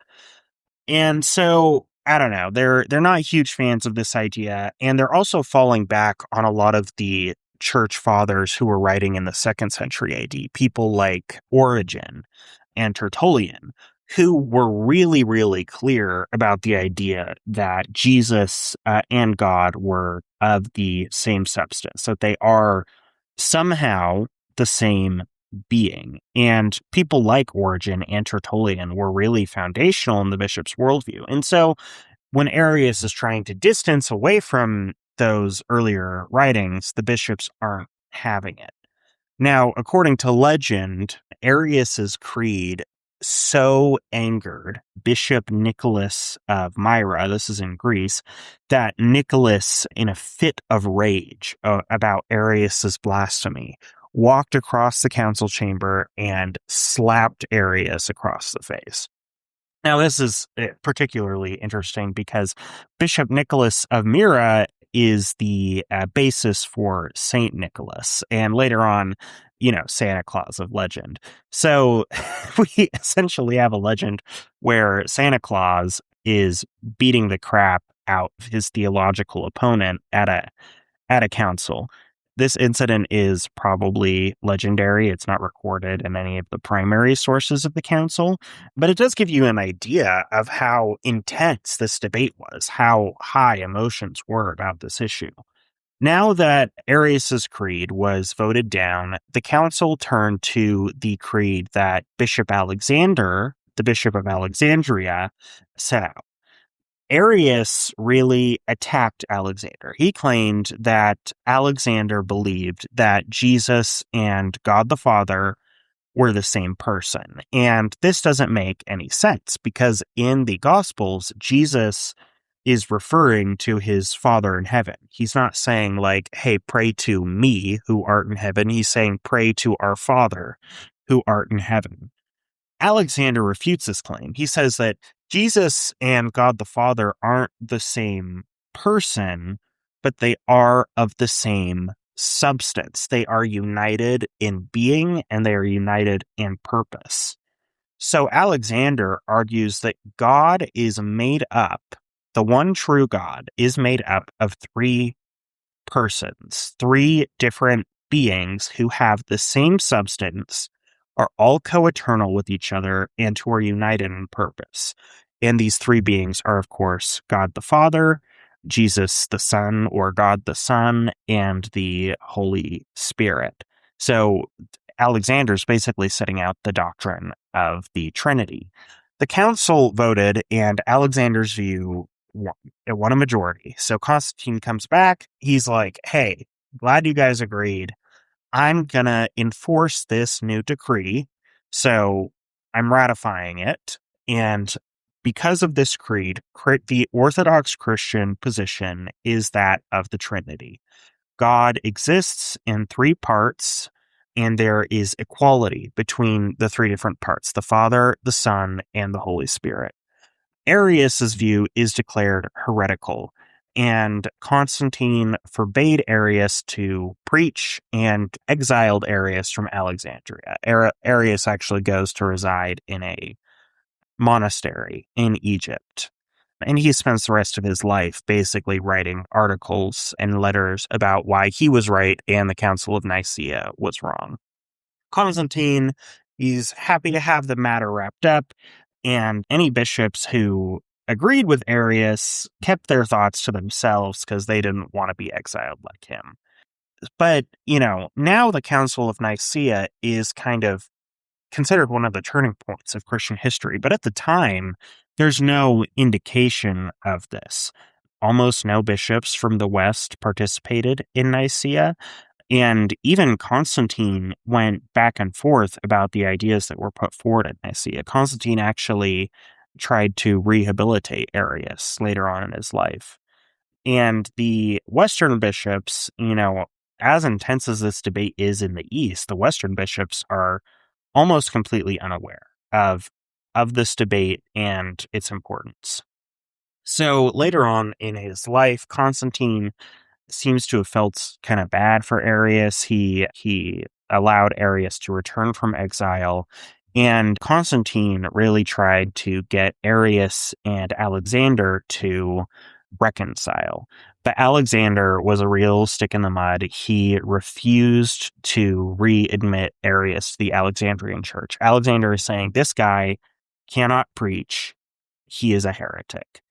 And so I don't know. They're not huge fans of this idea, and they're also falling back on a lot of the church fathers who were writing in the 2nd century AD, people like Origen and Tertullian, who were really, really clear about the idea that Jesus and God were of the same substance, that they are somehow the same being. And people like Origen and Tertullian were really foundational in the bishop's worldview. And so when Arius is trying to distance away from those earlier writings, the bishops aren't having it. Now, according to legend, Arius's creed so angered Bishop Nicholas of Myra, this is in Greece, that Nicholas, in a fit of rage about Arius's blasphemy, walked across the council chamber and slapped Arius across the face. Now, this is particularly interesting because Bishop Nicholas of Myra is the basis for Saint Nicholas, and later on, Santa Claus of legend. So we essentially have a legend where Santa Claus is beating the crap out of his theological opponent at a council. This incident is probably legendary. It's not recorded in any of the primary sources of the council, but it does give you an idea of how intense this debate was, how high emotions were about this issue. Now that Arius's creed was voted down, the council turned to the creed that Bishop Alexander, the Bishop of Alexandria, set out. Arius really attacked Alexander. He claimed that Alexander believed that Jesus and God the Father were the same person. And this doesn't make any sense because in the Gospels, Jesus is referring to his Father in heaven. He's not saying like, hey, pray to me who art in heaven. He's saying pray to our Father who art in heaven. Alexander refutes this claim. He says that Jesus and God the Father aren't the same person, but they are of the same substance. They are united in being and they are united in purpose. So Alexander argues that God is made up, the one true God is made up of three persons, three different beings who have the same substance, are all co-eternal with each other, and who are united in purpose. And these three beings are, of course, God the Father, Jesus the Son, or God the Son, and the Holy Spirit. So Alexander's basically setting out the doctrine of the Trinity. The council voted, and Alexander's view it won a majority. So Constantine comes back. He's like, hey, glad you guys agreed. I'm going to enforce this new decree. So I'm ratifying it. And because of this creed, the Orthodox Christian position is that of the Trinity. God exists in three parts, and there is equality between the three different parts, the Father, the Son, and the Holy Spirit. Arius's view is declared heretical, and Constantine forbade Arius to preach and exiled Arius from Alexandria. Arius actually goes to reside in a monastery in Egypt, and he spends the rest of his life basically writing articles and letters about why he was right and the Council of Nicaea was wrong. Constantine, he's happy to have the matter wrapped up, and any bishops who agreed with Arius kept their thoughts to themselves because they didn't want to be exiled like him. But, now the Council of Nicaea is kind of considered one of the turning points of Christian history, but at the time, there's no indication of this. Almost no bishops from the West participated in Nicaea, and even Constantine went back and forth about the ideas that were put forward at Nicaea. Constantine actually tried to rehabilitate Arius later on in his life. And the Western bishops, as intense as this debate is in the East, the Western bishops are almost completely unaware of this debate and its importance. So later on in his life, Constantine seems to have felt kind of bad for Arius. He allowed Arius to return from exile, and Constantine really tried to get Arius and Alexander to reconcile. But Alexander was a real stick in the mud. He refused to readmit Arius to the Alexandrian church. Alexander is saying, this guy cannot preach. He is a heretic.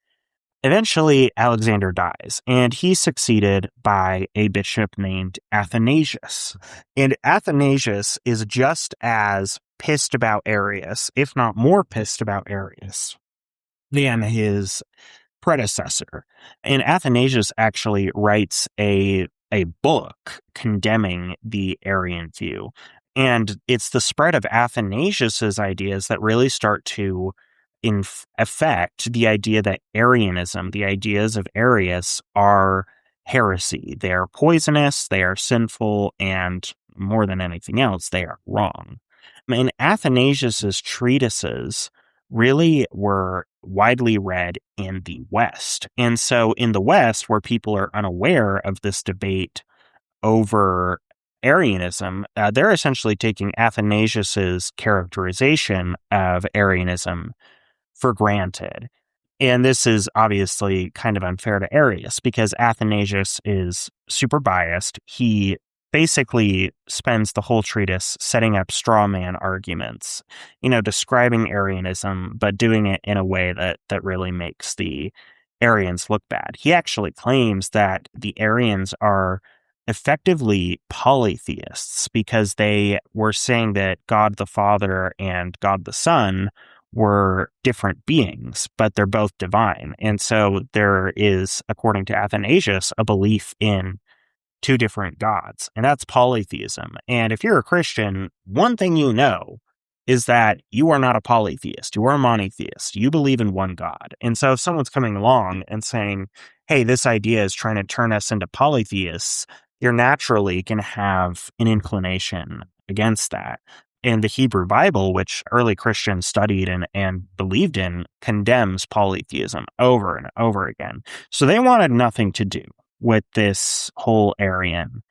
Eventually, Alexander dies, and he's succeeded by a bishop named Athanasius. And Athanasius is just as pissed about Arius, if not more pissed about Arius, than his predecessor. And Athanasius actually writes a book condemning the Arian view. And it's the spread of Athanasius's ideas that really start to affect the idea that Arianism, the ideas of Arius, are heresy. They are poisonous, they are sinful, and more than anything else, they are wrong. And Athanasius's treatises really were widely read in the West. And so in the West, where people are unaware of this debate over Arianism, they're essentially taking Athanasius's characterization of Arianism for granted. And this is obviously kind of unfair to Arius because Athanasius is super biased. He basically spends the whole treatise setting up straw man arguments, describing Arianism, but doing it in a way that really makes the Arians look bad. He actually claims that the Arians are effectively polytheists because they were saying that God the Father and God the Son were different beings, but they're both divine. And so there is, according to Athanasius, a belief in two different gods, and that's polytheism. And if you're a Christian, one thing you know is that you are not a polytheist. You are a monotheist. You believe in one God. And so if someone's coming along and saying, hey, this idea is trying to turn us into polytheists, you're naturally going to have an inclination against that. And the Hebrew Bible, which early Christians studied and believed in, condemns polytheism over and over again. So they wanted nothing to do with this whole Arian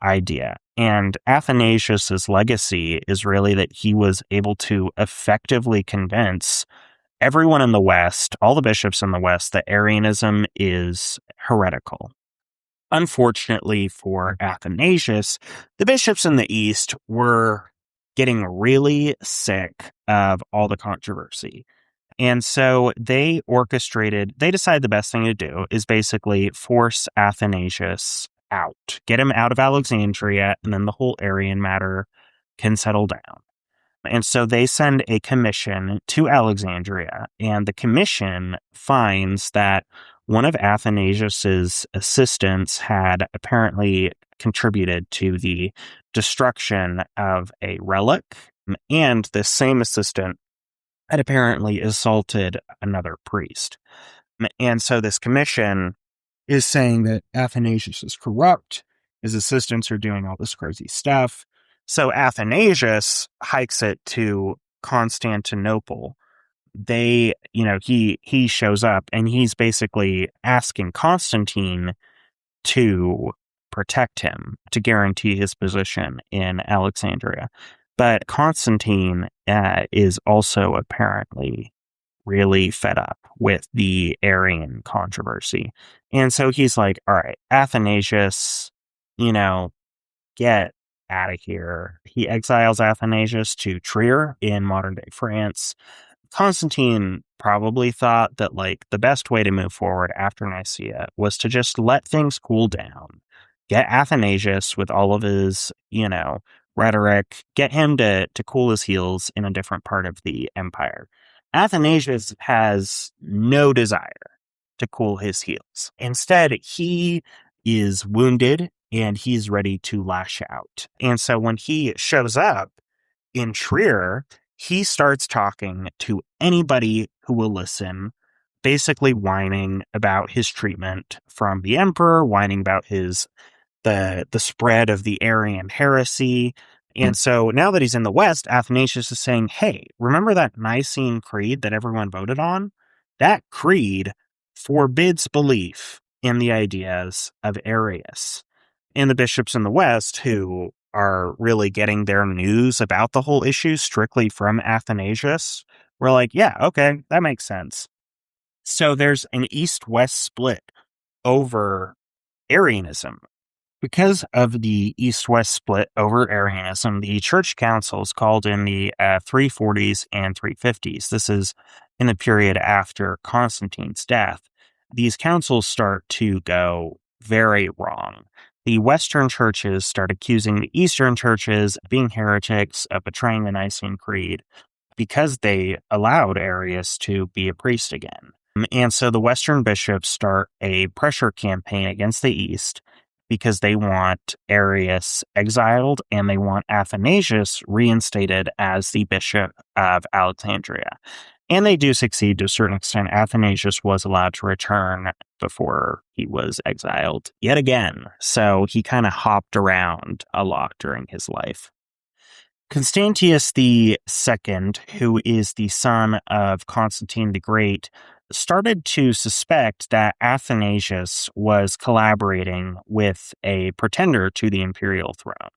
idea. And Athanasius's legacy is really that he was able to effectively convince everyone in the West, all the bishops in the West, that Arianism is heretical. Unfortunately for Athanasius, the bishops in the East were getting really sick of all the controversy. And so they decided the best thing to do is basically force Athanasius out, get him out of Alexandria, and then the whole Arian matter can settle down. And so they send a commission to Alexandria, and the commission finds that one of Athanasius's assistants had apparently contributed to the destruction of a relic, and the same assistant had apparently assaulted another priest. And so this commission is saying that Athanasius is corrupt, his assistants are doing all this crazy stuff. So Athanasius hikes it to Constantinople. He shows up and he's basically asking Constantine to protect him, to guarantee his position in Alexandria. But Constantine is also apparently really fed up with the Arian controversy. And so he's like, all right, Athanasius, get out of here. He exiles Athanasius to Trier in modern day France. Constantine probably thought that the best way to move forward after Nicaea was to just let things cool down. Get Athanasius with all of his, rhetoric, get him to cool his heels in a different part of the empire. Athanasius has no desire to cool his heels. Instead, he is wounded and he's ready to lash out. And so when he shows up in Trier, he starts talking to anybody who will listen, basically whining about his treatment from the emperor, whining about the spread of the Arian heresy. And so now that he's in the West, Athanasius is saying, hey, remember that Nicene Creed that everyone voted on? That creed forbids belief in the ideas of Arius. And the bishops in the West, who are really getting their news about the whole issue strictly from Athanasius, were like, yeah, okay, that makes sense. So there's an East-West split over Arianism. Because of the East-West split over Arianism, the church councils called in the 340s and 350s. This is in the period after Constantine's death. These councils start to go very wrong. The Western churches start accusing the Eastern churches of being heretics, of betraying the Nicene Creed, because they allowed Arius to be a priest again. And so the Western bishops start a pressure campaign against the East because they want Arius exiled and they want Athanasius reinstated as the bishop of Alexandria. And they do succeed to a certain extent. Athanasius was allowed to return before he was exiled yet again. So he kind of hopped around a lot during his life. Constantius II, who is the son of Constantine the Great, started to suspect that Athanasius was collaborating with a pretender to the imperial throne.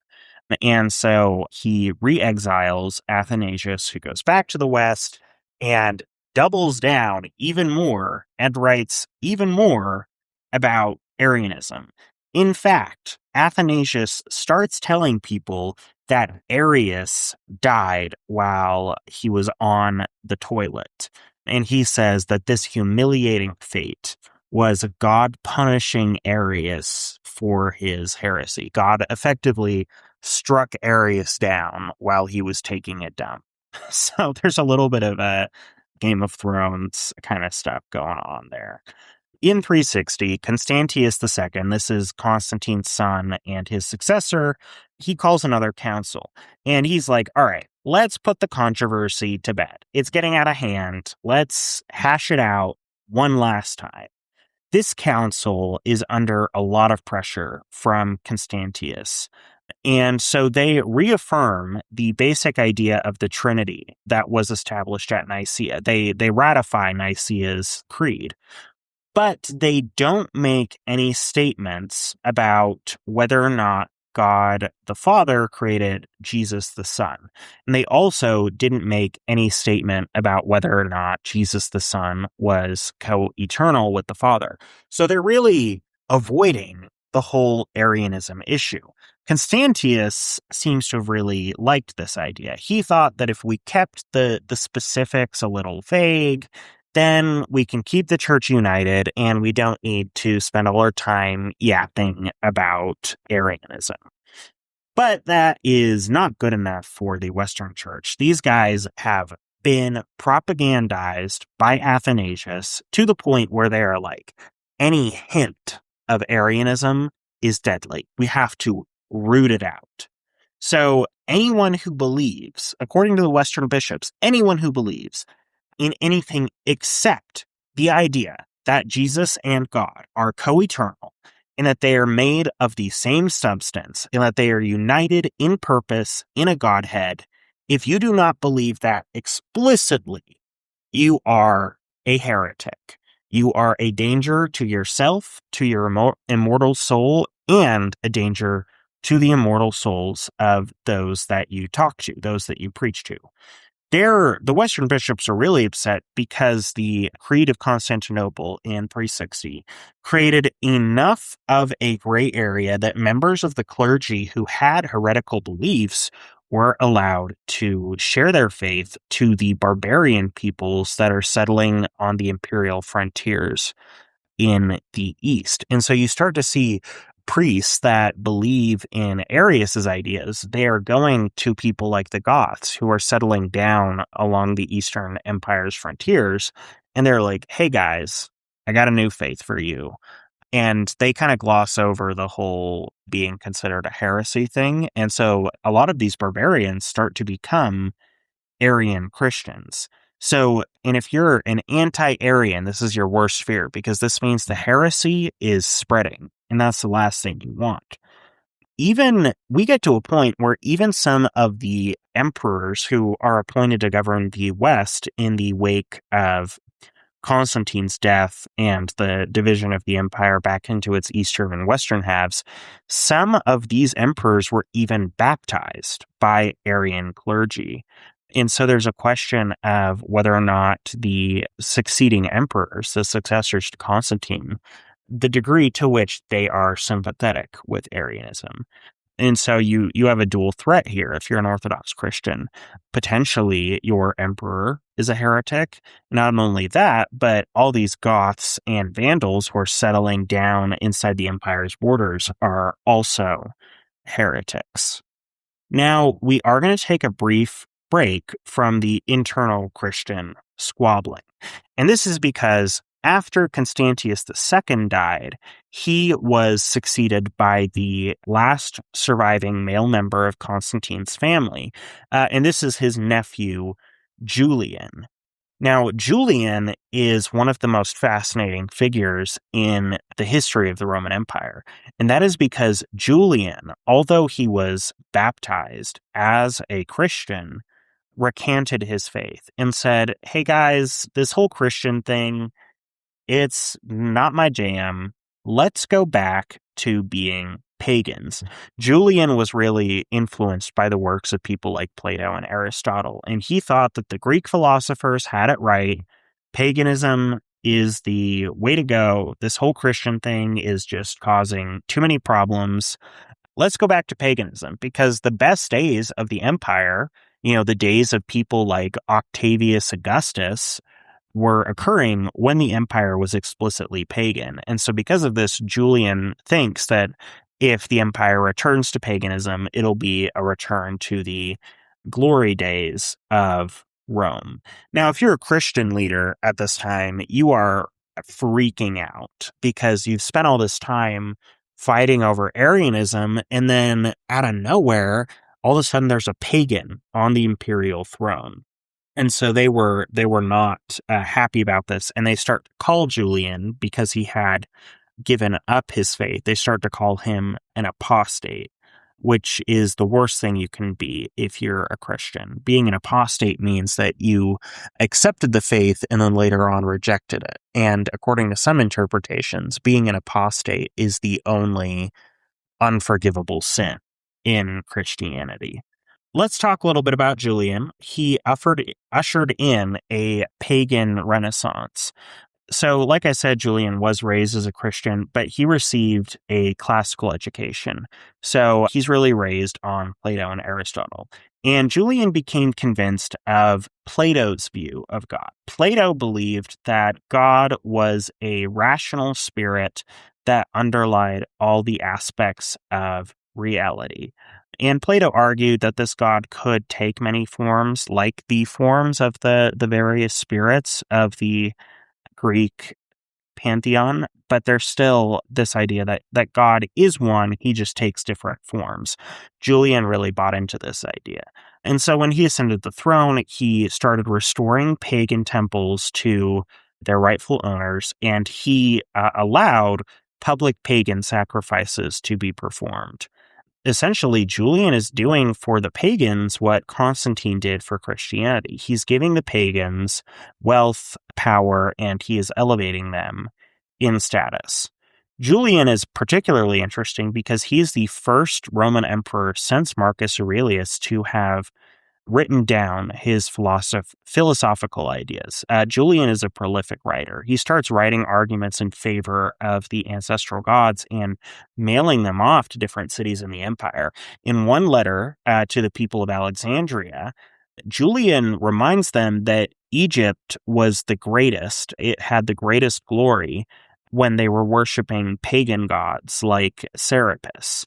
And so he re-exiles Athanasius, who goes back to the West and doubles down even more and writes even more about Arianism. In fact, Athanasius starts telling people that Arius died while he was on the toilet. And he says that this humiliating fate was God punishing Arius for his heresy. God effectively struck Arius down while he was taking a dump. So there's a little bit of a Game of Thrones kind of stuff going on there. In 360, Constantius II, this is Constantine's son and his successor, he calls another council. And he's like, all right, let's put the controversy to bed. It's getting out of hand. Let's hash it out one last time. This council is under a lot of pressure from Constantius. And so they reaffirm the basic idea of the Trinity that was established at Nicaea. They ratify Nicaea's creed. But they don't make any statements about whether or not God the Father created Jesus the Son. And they also didn't make any statement about whether or not Jesus the Son was co-eternal with the Father. So they're really avoiding the whole Arianism issue. Constantius seems to have really liked this idea. He thought that if we kept the specifics a little vague, then we can keep the church united and we don't need to spend all our time yapping about Arianism. But that is not good enough for the Western church. These guys have been propagandized by Athanasius to the point where they are like, any hint of Arianism is deadly. We have to root it out. So anyone who believes, according to the Western bishops, anyone who believes in anything except the idea that Jesus and God are co-eternal and that they are made of the same substance and that they are united in purpose in a Godhead, if you do not believe that explicitly, you are a heretic. You are a danger to yourself, to your immortal soul, and a danger to the immortal souls of those that you talk to, those that you preach to. The Western bishops are really upset because the Creed of Constantinople in 360 created enough of a gray area that members of the clergy who had heretical beliefs were allowed to share their faith to the barbarian peoples that are settling on the imperial frontiers in the East. And so you start to see priests that believe in Arius's ideas. They are going to people like the Goths who are settling down along the Eastern Empire's frontiers. And they're like, hey guys, I got a new faith for you. And they kind of gloss over the whole being considered a heresy thing. And so a lot of these barbarians start to become Arian Christians. So, and if you're an anti-Arian, this is your worst fear because this means the heresy is spreading, and that's the last thing you want. Even, we get to a point where even some of the emperors who are appointed to govern the West in the wake of Constantine's death and the division of the empire back into its eastern and western halves, some of these emperors were even baptized by Arian clergy. And so there's a question of whether or not the succeeding emperors, the successors to Constantine, the degree to which they are sympathetic with Arianism. And so you have a dual threat here. If you're an Orthodox Christian, potentially your emperor is a heretic. Not only that, but all these Goths and Vandals who are settling down inside the empire's borders are also heretics. Now, we are going to take a brief break from the internal Christian squabbling. And this is because after Constantius II died, he was succeeded by the last surviving male member of Constantine's family. And this is his nephew, Julian. Now, Julian is one of the most fascinating figures in the history of the Roman Empire. And that is because Julian, although he was baptized as a Christian, recanted his faith and said, hey guys, this whole Christian thing, it's not my jam. Let's go back to being pagans. Julian was really influenced by the works of people like Plato and Aristotle, and he thought that the Greek philosophers had it right. Paganism is the way to go. This whole Christian thing is just causing too many problems. Let's go back to paganism, because the best days of the empire, the days of people like Octavius Augustus, were occurring when the empire was explicitly pagan. And so because of this, Julian thinks that if the empire returns to paganism, it'll be a return to the glory days of Rome. Now, if you're a Christian leader at this time, you are freaking out because you've spent all this time fighting over Arianism, and then out of nowhere, all of a sudden there's a pagan on the imperial throne. And so they were not happy about this, and they start to call Julian, because he had given up his faith, they start to call him an apostate, which is the worst thing you can be if you're a Christian. Being an apostate means that you accepted the faith and then later on rejected it. And according to some interpretations, being an apostate is the only unforgivable sin. in Christianity. Let's talk a little bit about Julian. He ushered in a pagan renaissance. So, like I said, Julian was raised as a Christian, but he received a classical education. So he's really raised on Plato and Aristotle. And Julian became convinced of Plato's view of God. Plato believed that God was a rational spirit that underlied all the aspects of reality. And Plato argued that this God could take many forms, like the forms of the various spirits of the Greek pantheon, but there's still this idea that God is one, he just takes different forms. Julian really bought into this idea. And so when he ascended the throne, he started restoring pagan temples to their rightful owners, and he allowed public pagan sacrifices to be performed. Essentially, Julian is doing for the pagans what Constantine did for Christianity. He's giving the pagans wealth, power, and he is elevating them in status. Julian is particularly interesting because he's the first Roman emperor since Marcus Aurelius to have written down his philosophical ideas. Julian is a prolific writer. He starts writing arguments in favor of the ancestral gods and mailing them off to different cities in the empire. In one letter to the people of Alexandria, Julian reminds them that Egypt was the greatest. It had the greatest glory when they were worshiping pagan gods like Serapis.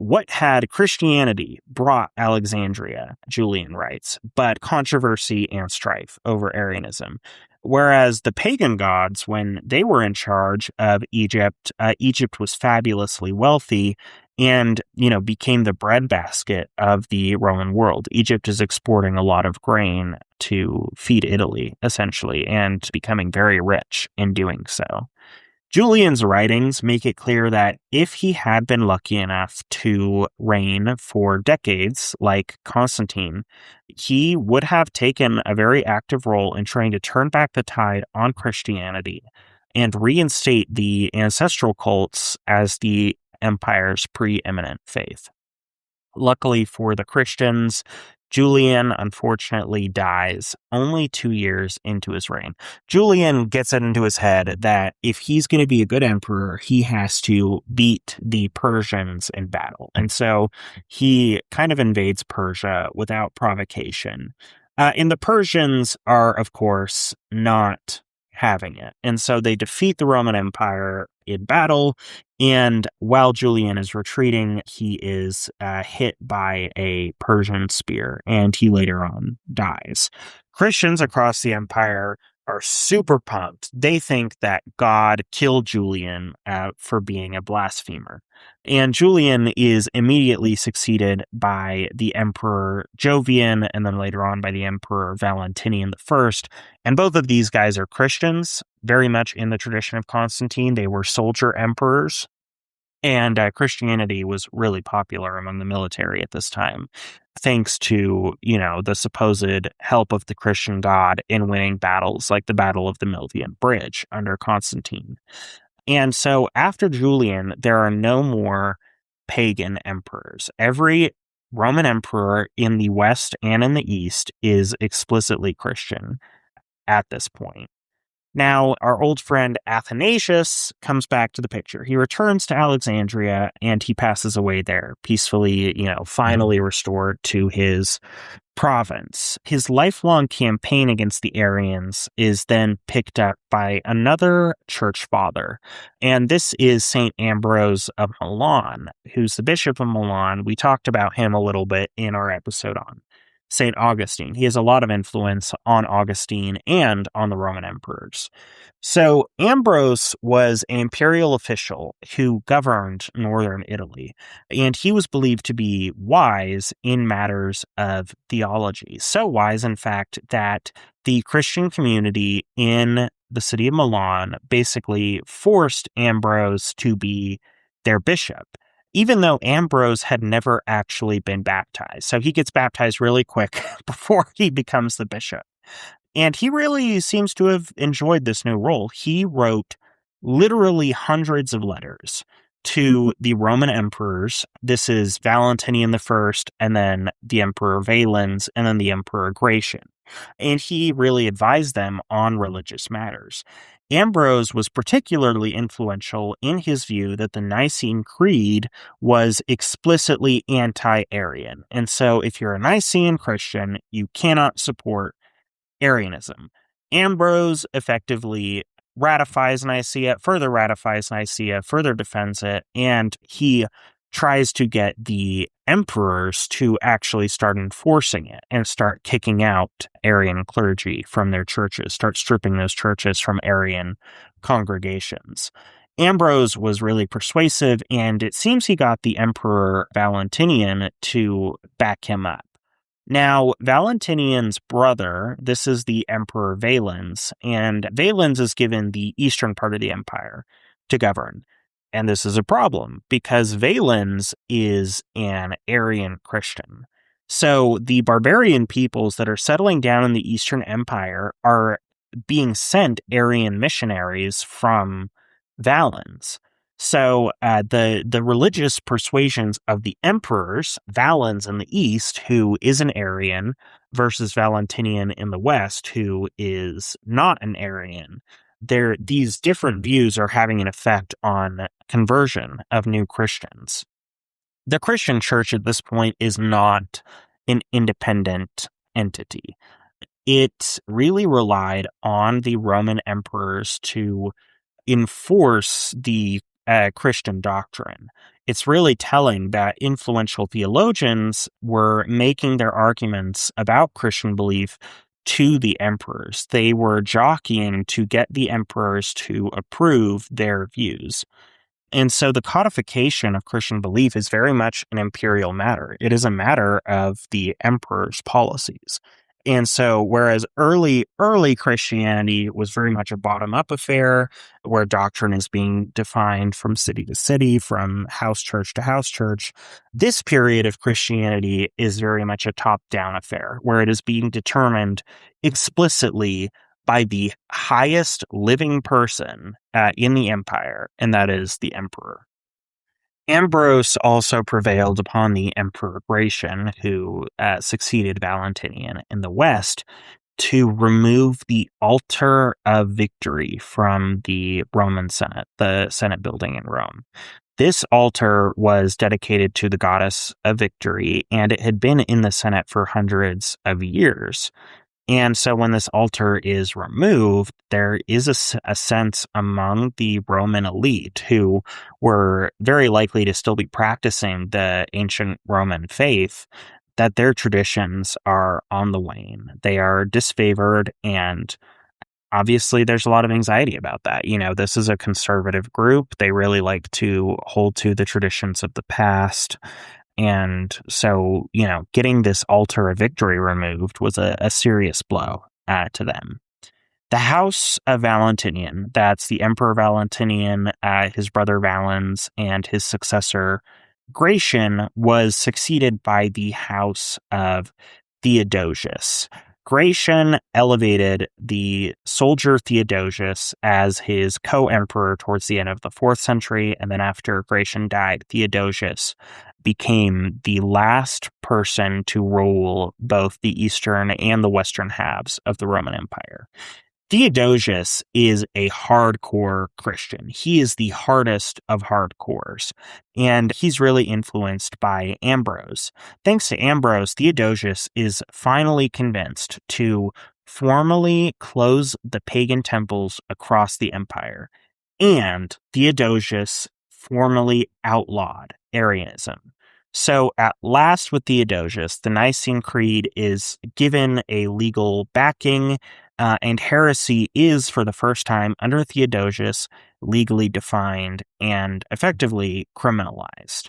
What had Christianity brought Alexandria, Julian writes, but controversy and strife over Arianism. Whereas the pagan gods, when they were in charge of Egypt, Egypt was fabulously wealthy and, became the breadbasket of the Roman world. Egypt is exporting a lot of grain to feed Italy, essentially, and becoming very rich in doing so. Julian's writings make it clear that if he had been lucky enough to reign for decades, like Constantine, he would have taken a very active role in trying to turn back the tide on Christianity and reinstate the ancestral cults as the empire's preeminent faith. Luckily for the Christians, Julian unfortunately dies only 2 years into his reign. Julian gets it into his head that if he's going to be a good emperor, he has to beat the Persians in battle. And so he kind of invades Persia without provocation. And the Persians are, of course, not having it. And so they defeat the Roman Empire in battle. And while Julian is retreating, he is hit by a Persian spear, and he later on dies. Christians across the empire are super pumped. They think that God killed Julian for being a blasphemer. And Julian is immediately succeeded by the Emperor Jovian, and then later on by the Emperor Valentinian I. And both of these guys are Christians, very much in the tradition of Constantine. They were soldier emperors. And Christianity was really popular among the military at this time, thanks to, the supposed help of the Christian God in winning battles like the Battle of the Milvian Bridge under Constantine. And so after Julian, there are no more pagan emperors. Every Roman emperor in the West and in the East is explicitly Christian at this point. Now, our old friend Athanasius comes back to the picture. He returns to Alexandria and he passes away there, peacefully, finally restored to his province. His lifelong campaign against the Arians is then picked up by another church father, and this is St. Ambrose of Milan, who's the Bishop of Milan. We talked about him a little bit in our episode on St. Augustine. He has a lot of influence on Augustine and on the Roman emperors. So Ambrose was an imperial official who governed northern Italy, and he was believed to be wise in matters of theology. So wise, in fact, that the Christian community in the city of Milan basically forced Ambrose to be their bishop, even though Ambrose had never actually been baptized. So he gets baptized really quick before he becomes the bishop. And he really seems to have enjoyed this new role. He wrote literally hundreds of letters to the Roman emperors. This is Valentinian I, and then the Emperor Valens, and then the Emperor Gratian. And he really advised them on religious matters. Ambrose was particularly influential in his view that the Nicene Creed was explicitly anti-Arian. And so if you're a Nicene Christian, you cannot support Arianism. Ambrose effectively ratifies Nicaea, further defends it, and he tries to get the emperors to actually start enforcing it and start kicking out Arian clergy from their churches, start stripping those churches from Arian congregations. Ambrose was really persuasive, and it seems he got the Emperor Valentinian to back him up. Now, Valentinian's brother, this is the Emperor Valens, and Valens is given the eastern part of the empire to govern. And this is a problem because Valens is an Arian Christian. So the barbarian peoples that are settling down in the Eastern Empire are being sent Arian missionaries from Valens. So the religious persuasions of the emperors, Valens in the east, who is an Arian, versus Valentinian in the west, who is not an Arian, these different views are having an effect on conversion of new Christians. The Christian church at this point is not an independent entity. It really relied on the Roman emperors to enforce the Christian doctrine. It's really telling that influential theologians were making their arguments about Christian belief to the emperors. They were jockeying to get the emperors to approve their views. And so the codification of Christian belief is very much an imperial matter. It is a matter of the emperor's policies. And so whereas early Christianity was very much a bottom-up affair, where doctrine is being defined from city to city, from house church to house church, this period of Christianity is very much a top-down affair, where it is being determined explicitly by the highest living person in the empire, and that is the emperor. Ambrose also prevailed upon the Emperor Gratian, who succeeded Valentinian in the West, to remove the altar of victory from the Roman Senate, the Senate building in Rome. This altar was dedicated to the goddess of victory, and it had been in the Senate for hundreds of years. And so when this altar is removed, there is a sense among the Roman elite who were very likely to still be practicing the ancient Roman faith that their traditions are on the wane. They are disfavored, and obviously there's a lot of anxiety about that. You know, this is a conservative group. They really like to hold to the traditions of the past. And so, you know, getting this altar of victory removed was a serious blow to them. The House of Valentinian, that's the Emperor Valentinian, his brother Valens, and his successor Gratian, was succeeded by the House of Theodosius. Gratian elevated the soldier Theodosius as his co-emperor towards the end of the 4th century, and then after Gratian died, Theodosius became the last person to rule both the eastern and the western halves of the Roman Empire. Theodosius is a hardcore Christian. He is the hardest of hardcores, and he's really influenced by Ambrose. Thanks to Ambrose, Theodosius is finally convinced to formally close the pagan temples across the empire, and Theodosius formally outlawed Arianism. So at last with Theodosius, the Nicene Creed is given a legal backing, and heresy is, for the first time under Theodosius, legally defined and effectively criminalized.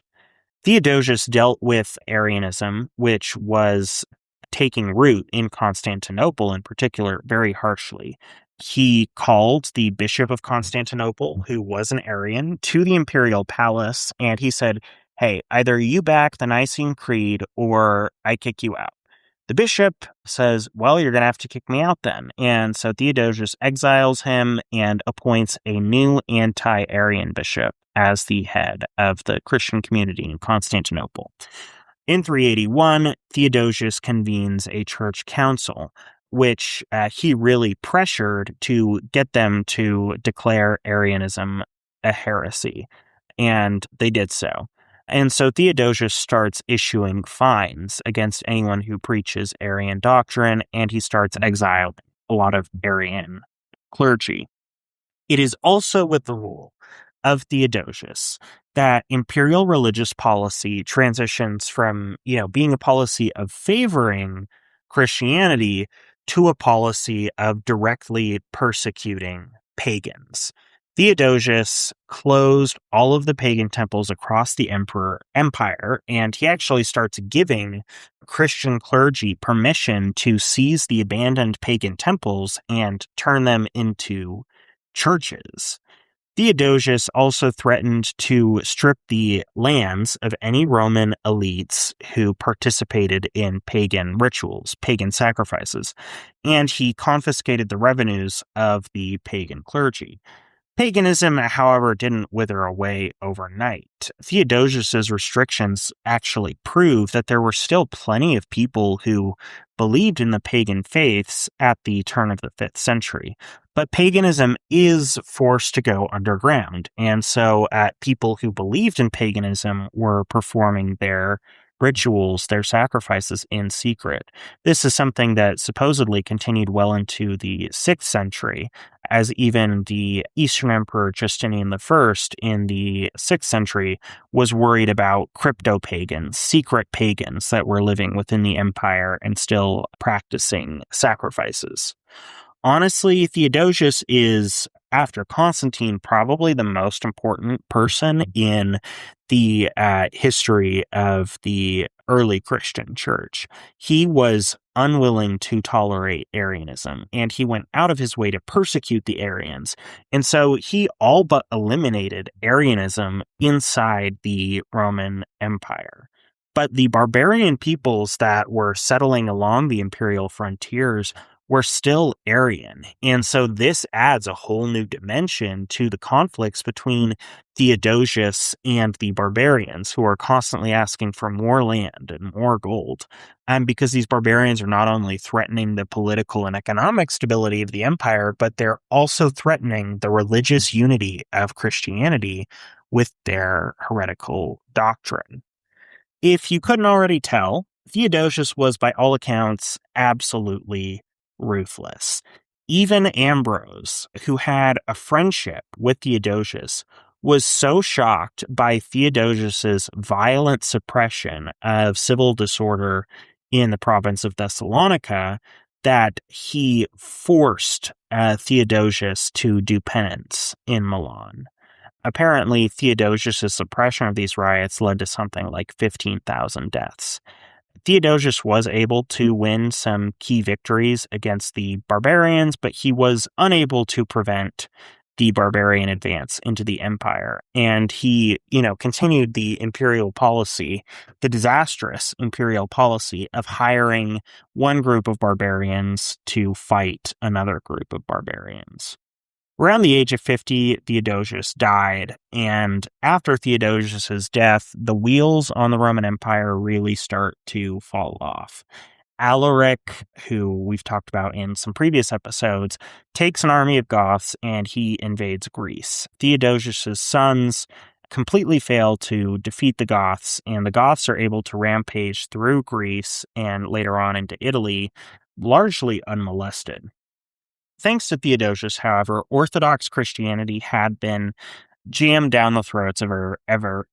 Theodosius dealt with Arianism, which was taking root in Constantinople in particular, very harshly. He called the Bishop of Constantinople, who was an Arian, to the imperial palace, and he said, "Hey, either you back the Nicene Creed or I kick you out." The bishop says, "Well, you're going to have to kick me out then." And so Theodosius exiles him and appoints a new anti-Arian bishop as the head of the Christian community in Constantinople. In 381, Theodosius convenes a church council, which he really pressured to get them to declare Arianism a heresy, and they did so. And so Theodosius starts issuing fines against anyone who preaches Arian doctrine, and he starts exiling a lot of Arian clergy. It is also with the rule of Theodosius that imperial religious policy transitions from, being a policy of favoring Christianity to a policy of directly persecuting pagans. Theodosius closed all of the pagan temples across the empire, and he actually starts giving Christian clergy permission to seize the abandoned pagan temples and turn them into churches. Theodosius also threatened to strip the lands of any Roman elites who participated in pagan rituals, pagan sacrifices, and he confiscated the revenues of the pagan clergy. Paganism, however, didn't wither away overnight. Theodosius's restrictions actually prove that there were still plenty of people who believed in the pagan faiths at the turn of the 5th century. But paganism is forced to go underground, and so people who believed in paganism were performing their rituals, their sacrifices in secret. This is something that supposedly continued well into the 6th century, as even the Eastern Emperor Justinian I in the 6th century was worried about crypto-pagans, secret pagans that were living within the empire and still practicing sacrifices. Honestly, Theodosius is, after Constantine, probably the most important person in the history of the early Christian church. He was unwilling to tolerate Arianism, and he went out of his way to persecute the Arians. And so he all but eliminated Arianism inside the Roman Empire. But the barbarian peoples that were settling along the imperial frontiers were still Arian. And so this adds a whole new dimension to the conflicts between Theodosius and the barbarians, who are constantly asking for more land and more gold. And because these barbarians are not only threatening the political and economic stability of the empire, but they're also threatening the religious unity of Christianity with their heretical doctrine. If you couldn't already tell, Theodosius was, by all accounts, absolutely ruthless. Even Ambrose, who had a friendship with Theodosius, was so shocked by Theodosius's violent suppression of civil disorder in the province of Thessalonica that he forced Theodosius to do penance in Milan. Apparently, Theodosius' suppression of these riots led to something like 15,000 deaths. Theodosius was able to win some key victories against the barbarians, but he was unable to prevent the barbarian advance into the empire. And he, continued the imperial policy, the disastrous imperial policy of hiring one group of barbarians to fight another group of barbarians. Around the age of 50, Theodosius died, and after Theodosius's death, the wheels on the Roman Empire really start to fall off. Alaric, who we've talked about in some previous episodes, takes an army of Goths and he invades Greece. Theodosius's sons completely fail to defeat the Goths, and the Goths are able to rampage through Greece and later on into Italy, largely unmolested. Thanks to Theodosius, however, Orthodox Christianity had been jammed down the throats of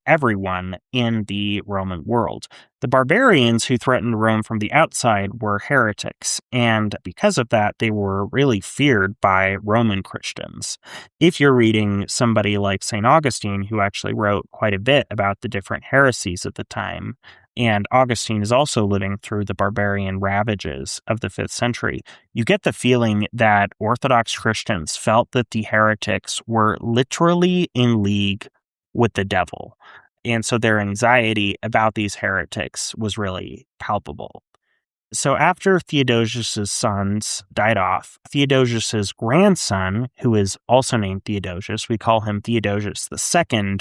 everyone in the Roman world. The barbarians who threatened Rome from the outside were heretics, and because of that, they were really feared by Roman Christians. If you're reading somebody like St. Augustine, who actually wrote quite a bit about the different heresies at the time, and Augustine is also living through the barbarian ravages of the 5th century, you get the feeling that Orthodox Christians felt that the heretics were literally in league with the devil. And so their anxiety about these heretics was really palpable. So after Theodosius's sons died off, Theodosius's grandson, who is also named Theodosius, we call him Theodosius II,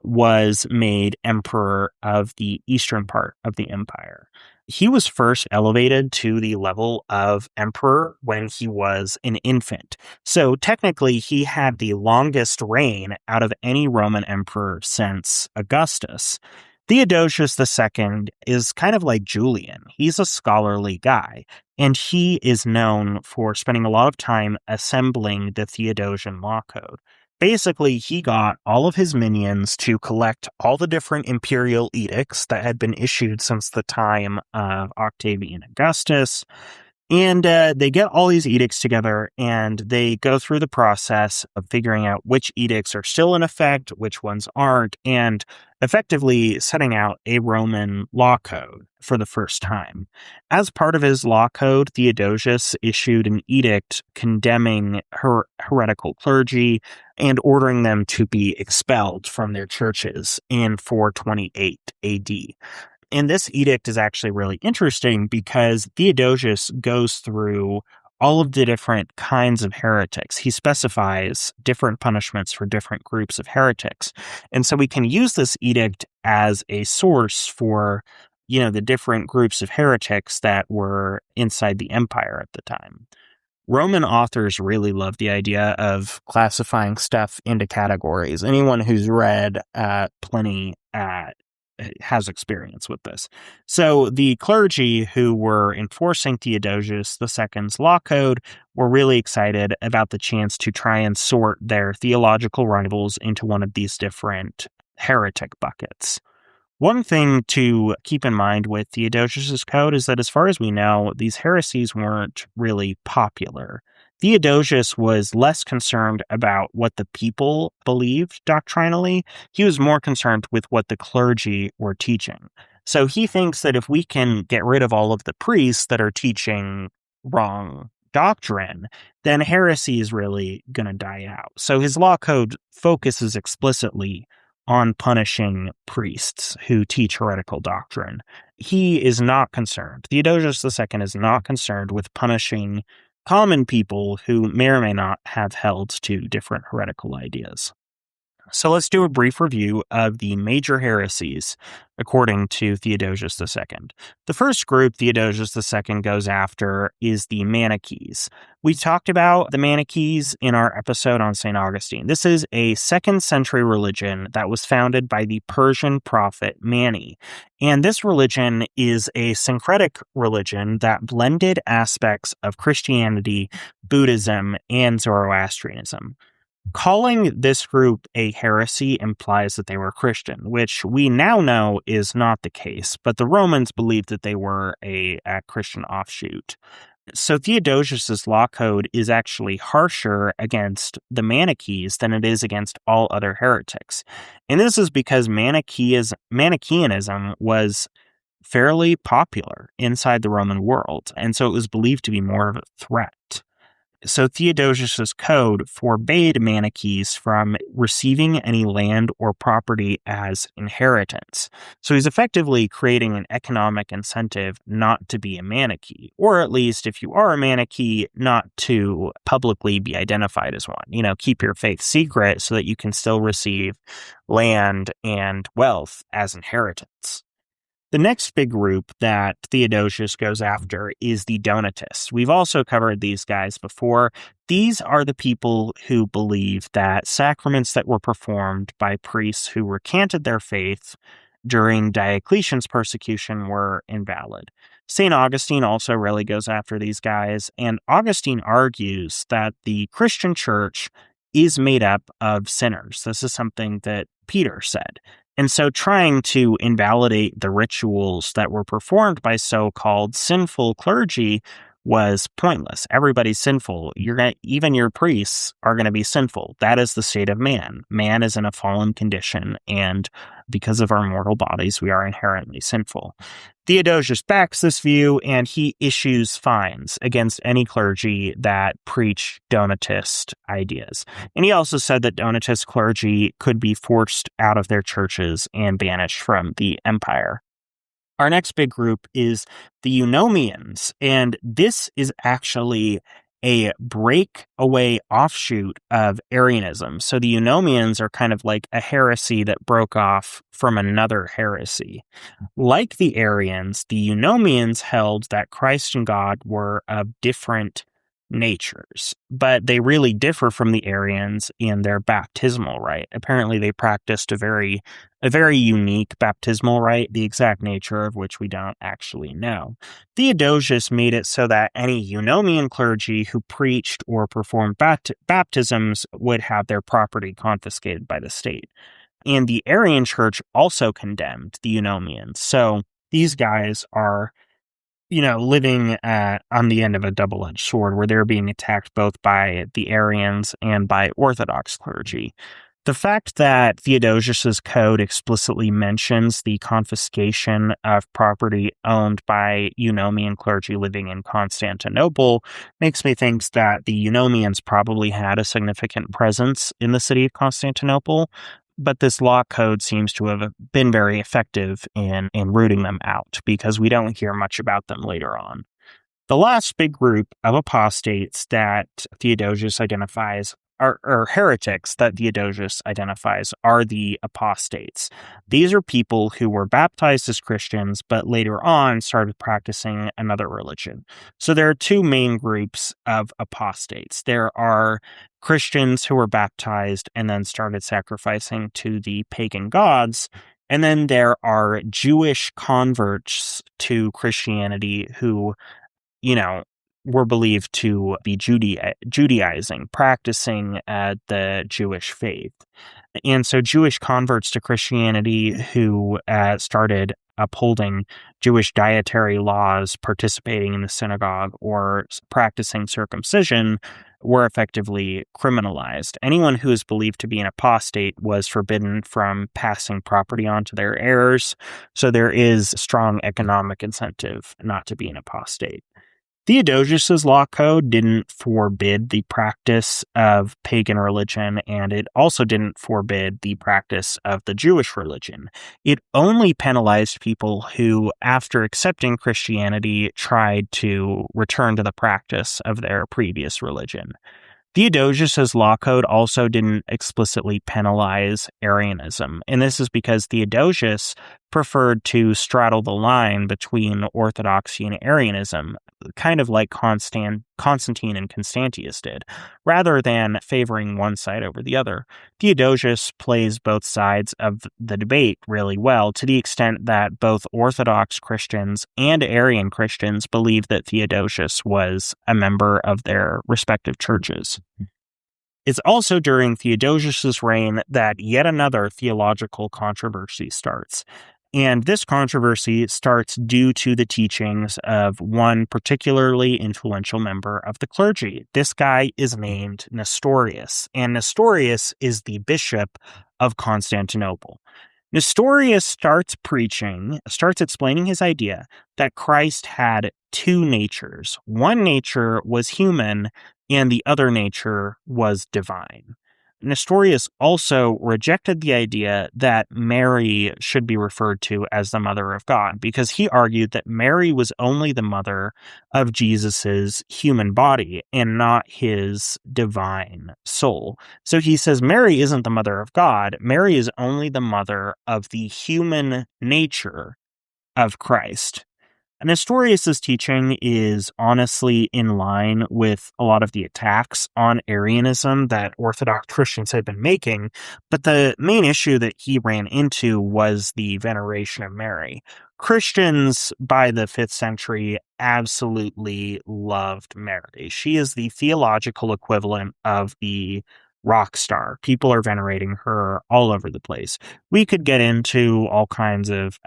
was made emperor of the eastern part of the empire. He was first elevated to the level of emperor when he was an infant. So technically, he had the longest reign out of any Roman emperor since Augustus. Theodosius II is kind of like Julian. He's a scholarly guy, and he is known for spending a lot of time assembling the Theodosian law code. Basically, he got all of his minions to collect all the different imperial edicts that had been issued since the time of Octavian Augustus. And they get all these edicts together and they go through the process of figuring out which edicts are still in effect, which ones aren't, and effectively setting out a Roman law code for the first time. As part of his law code, Theodosius issued an edict condemning heretical clergy and ordering them to be expelled from their churches in 428 AD. And this edict is actually really interesting because Theodosius goes through all of the different kinds of heretics. He specifies different punishments for different groups of heretics. And so we can use this edict as a source for, the different groups of heretics that were inside the empire at the time. Roman authors really love the idea of classifying stuff into categories. Anyone who's read Pliny has experience with this. So the clergy who were enforcing Theodosius II's law code were really excited about the chance to try and sort their theological rivals into one of these different heretic buckets. One thing to keep in mind with Theodosius's code is that as far as we know, these heresies weren't really popular. Theodosius was less concerned about what the people believed doctrinally. He was more concerned with what the clergy were teaching. So he thinks that if we can get rid of all of the priests that are teaching wrong doctrine, then heresy is really going to die out. So his law code focuses explicitly on punishing priests who teach heretical doctrine. He is not concerned. Theodosius II is not concerned with punishing common people who may or may not have held to different heretical ideas. So let's do a brief review of the major heresies according to Theodosius II. The first group Theodosius II goes after is the Manichees. We talked about the Manichees in our episode on St. Augustine. This is a 2nd century religion that was founded by the Persian prophet Mani. And this religion is a syncretic religion that blended aspects of Christianity, Buddhism, and Zoroastrianism. Calling this group a heresy implies that they were Christian, which we now know is not the case, but the Romans believed that they were a Christian offshoot. So Theodosius's law code is actually harsher against the Manichees than it is against all other heretics. And this is because Manichaeanism was fairly popular inside the Roman world, and so it was believed to be more of a threat. So Theodosius's code forbade Manichees from receiving any land or property as inheritance. So he's effectively creating an economic incentive not to be a Manichee, or at least if you are a Manichee, not to publicly be identified as one. Keep your faith secret so that you can still receive land and wealth as inheritance. The next big group that Theodosius goes after is the Donatists. We've also covered these guys before. These are the people who believe that sacraments that were performed by priests who recanted their faith during Diocletian's persecution were invalid. St. Augustine also really goes after these guys, and Augustine argues that the Christian church is made up of sinners. This is something that Peter said. And so trying to invalidate the rituals that were performed by so-called sinful clergy was pointless. Everybody's sinful. Even your priests are going to be sinful. That is the state of man. Man is in a fallen condition, and because of our mortal bodies, we are inherently sinful. Theodosius backs this view, and he issues fines against any clergy that preach Donatist ideas. And he also said that Donatist clergy could be forced out of their churches and banished from the empire. Our next big group is the Eunomians, and this is actually a breakaway offshoot of Arianism. So the Eunomians are kind of like a heresy that broke off from another heresy. Like the Arians, the Eunomians held that Christ and God were of different natures, but they really differ from the Arians in their baptismal rite. Apparently, they practiced a very unique baptismal rite, the exact nature of which we don't actually know. Theodosius made it so that any Eunomian clergy who preached or performed baptisms would have their property confiscated by the state. And the Arian church also condemned the Eunomians. So these guys are, living on the end of a double-edged sword where they're being attacked both by the Arians and by Orthodox clergy. The fact that Theodosius's code explicitly mentions the confiscation of property owned by Eunomian clergy living in Constantinople makes me think that the Eunomians probably had a significant presence in the city of Constantinople, but this law code seems to have been very effective in rooting them out because we don't hear much about them later on. The last big group of apostates that Theodosius identifies or heretics that Theodosius identifies are the apostates. These are people who were baptized as Christians, but later on started practicing another religion. So there are two main groups of apostates. There are Christians who were baptized and then started sacrificing to the pagan gods. And then there are Jewish converts to Christianity who were believed to be Judaizing, practicing the Jewish faith. And so Jewish converts to Christianity who started upholding Jewish dietary laws, participating in the synagogue, or practicing circumcision were effectively criminalized. Anyone who is believed to be an apostate was forbidden from passing property on to their heirs, so there is strong economic incentive not to be an apostate. Theodosius's law code didn't forbid the practice of pagan religion, and it also didn't forbid the practice of the Jewish religion. It only penalized people who, after accepting Christianity, tried to return to the practice of their previous religion. Theodosius's law code also didn't explicitly penalize Arianism, and this is because Theodosius preferred to straddle the line between orthodoxy and Arianism, kind of like Constantine and Constantius did, rather than favoring one side over the other. Theodosius plays both sides of the debate really well, to the extent that both Orthodox Christians and Arian Christians believe that Theodosius was a member of their respective churches. It's also during Theodosius's reign that yet another theological controversy starts. And this controversy starts due to the teachings of one particularly influential member of the clergy. This guy is named Nestorius, and Nestorius is the bishop of Constantinople. Nestorius starts explaining his idea that Christ had two natures. One nature was human, and the other nature was divine. Nestorius also rejected the idea that Mary should be referred to as the mother of God, because he argued that Mary was only the mother of Jesus's human body and not his divine soul. So he says Mary isn't the mother of God. Mary is only the mother of the human nature of Christ. Nestorius' teaching is honestly in line with a lot of the attacks on Arianism that Orthodox Christians had been making, but the main issue that he ran into was the veneration of Mary. Christians by the 5th century absolutely loved Mary. She is the theological equivalent of the rock star. People are venerating her all over the place. We could get into all kinds of,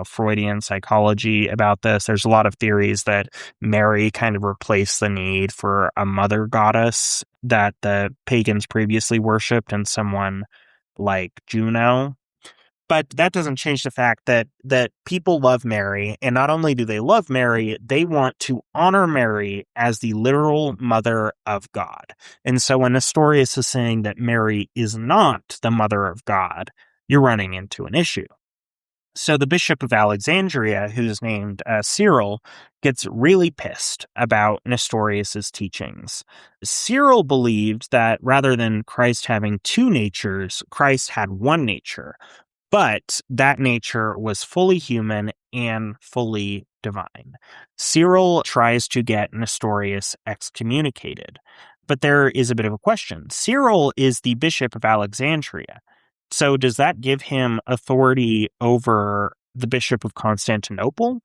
Freudian psychology about this. There's a lot of theories that Mary kind of replaced the need for a mother goddess that the pagans previously worshipped in someone like Juno. But that doesn't change the fact that people love Mary, and not only do they love Mary, they want to honor Mary as the literal mother of God. And so when Nestorius is saying that Mary is not the mother of God, you're running into an issue. So the Bishop of Alexandria, who's named Cyril, gets really pissed about Nestorius's teachings. Cyril believed that rather than Christ having two natures, Christ had one nature, but that nature was fully human and fully divine. Cyril tries to get Nestorius excommunicated, but there is a bit of a question. Cyril is the Bishop of Alexandria. So does that give him authority over the Bishop of Constantinople?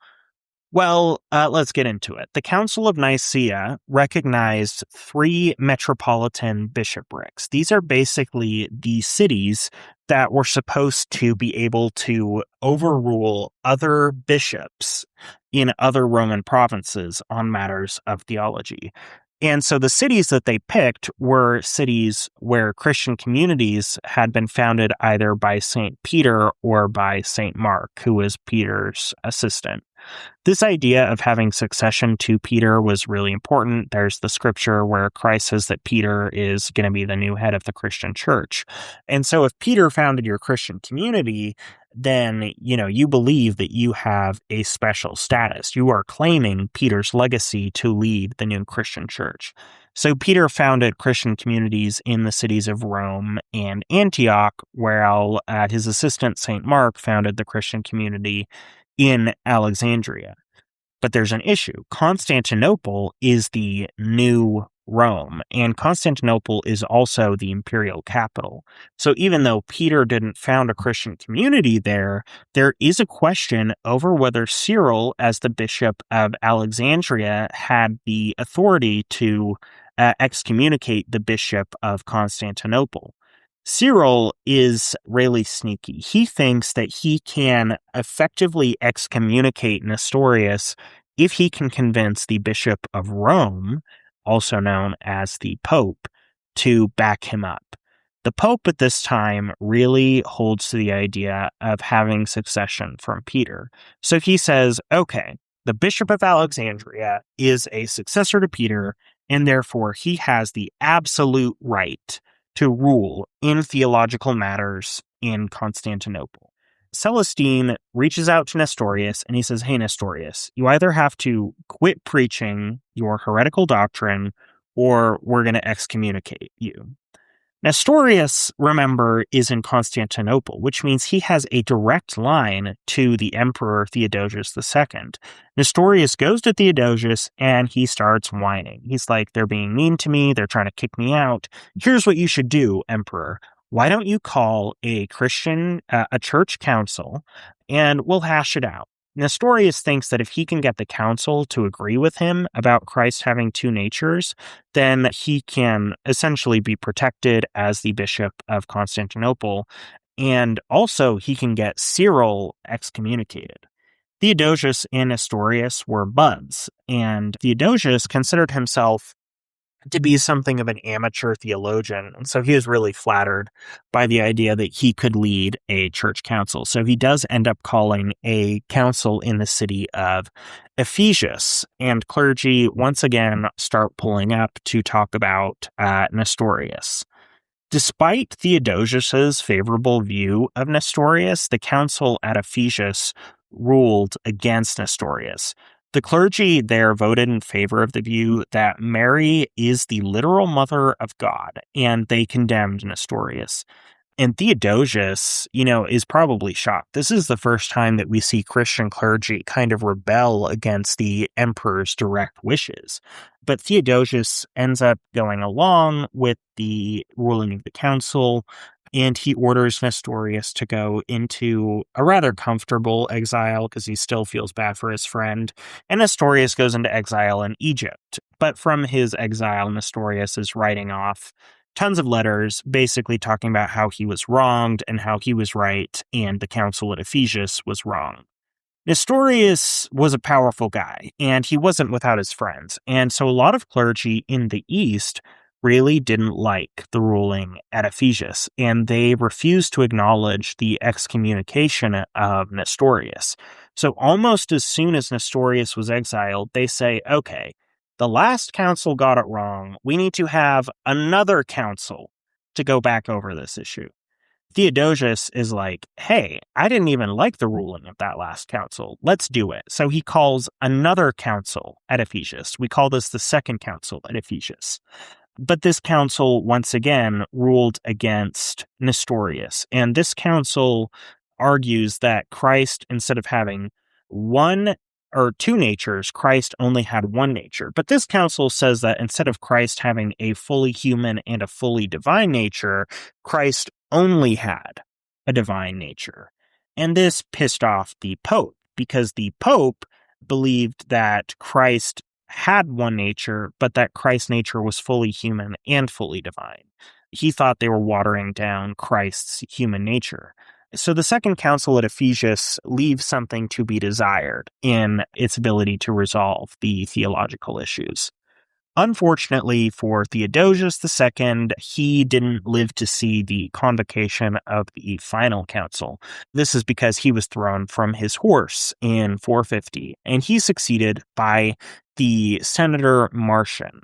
Well, let's get into it. The Council of Nicaea recognized three metropolitan bishoprics. These are basically the cities that were supposed to be able to overrule other bishops in other Roman provinces on matters of theology. And so the cities that they picked were cities where Christian communities had been founded either by St. Peter or by St. Mark, who was Peter's assistant. This idea of having succession to Peter was really important. There's the scripture where Christ says that Peter is going to be the new head of the Christian church. And so if Peter founded your Christian community, then, you believe that you have a special status. You are claiming Peter's legacy to lead the new Christian church. So Peter founded Christian communities in the cities of Rome and Antioch, while his assistant, St. Mark, founded the Christian community in Alexandria. But there's an issue. Constantinople is the new Rome, and Constantinople is also the imperial capital. So even though Peter didn't found a Christian community there is a question over whether Cyril, as the bishop of Alexandria, had the authority to excommunicate the bishop of Constantinople. Cyril is really sneaky. He thinks that he can effectively excommunicate Nestorius if he can convince the Bishop of Rome, also known as the Pope, to back him up. The Pope at this time really holds to the idea of having succession from Peter. So he says, okay, the Bishop of Alexandria is a successor to Peter, and therefore he has the absolute right to rule in theological matters in Constantinople. Celestine reaches out to Nestorius and he says, hey, Nestorius, you either have to quit preaching your heretical doctrine or we're going to excommunicate you. Nestorius, remember, is in Constantinople, which means he has a direct line to the Emperor Theodosius II. Nestorius goes to Theodosius and he starts whining. He's like, they're being mean to me. They're trying to kick me out. Here's what you should do, Emperor. Why don't you call a church council and we'll hash it out. Nestorius thinks that if he can get the council to agree with him about Christ having two natures, then he can essentially be protected as the bishop of Constantinople, and also he can get Cyril excommunicated. Theodosius and Nestorius were buds, and Theodosius considered himself to be something of an amateur theologian. And so he was really flattered by the idea that he could lead a church council. So he does end up calling a council in the city of Ephesus, and clergy once again start pulling up to talk about Nestorius. Despite Theodosius's favorable view of Nestorius, the council at Ephesus ruled against Nestorius. The clergy there voted in favor of the view that Mary is the literal mother of God, and they condemned Nestorius. And Theodosius, is probably shocked. This is the first time that we see Christian clergy kind of rebel against the emperor's direct wishes. But Theodosius ends up going along with the ruling of the council, and he orders Nestorius to go into a rather comfortable exile because he still feels bad for his friend. And Nestorius goes into exile in Egypt. But from his exile, Nestorius is writing off tons of letters basically talking about how he was wronged and how he was right, and the council at Ephesus was wrong. Nestorius was a powerful guy, and he wasn't without his friends. And so a lot of clergy in the East really didn't like the ruling at Ephesus, and they refused to acknowledge the excommunication of Nestorius. So almost as soon as Nestorius was exiled, they say, okay, the last council got it wrong. We need to have another council to go back over this issue. Theodosius is like, hey, I didn't even like the ruling of that last council. Let's do it. So he calls another council at Ephesus. We call this the Second Council at Ephesus. But this council, once again, ruled against Nestorius. And this council argues that Christ, instead of having one or two natures, Christ only had one nature. But this council says that instead of Christ having a fully human and a fully divine nature, Christ only had a divine nature. And this pissed off the Pope, because the Pope believed that Christ had one nature, but that Christ's nature was fully human and fully divine. He thought they were watering down Christ's human nature. So the Second Council at Ephesus leaves something to be desired in its ability to resolve the theological issues. Unfortunately for Theodosius II, he didn't live to see the convocation of the final council. This is because he was thrown from his horse in 450, and he succeeded by the Senator Marcian.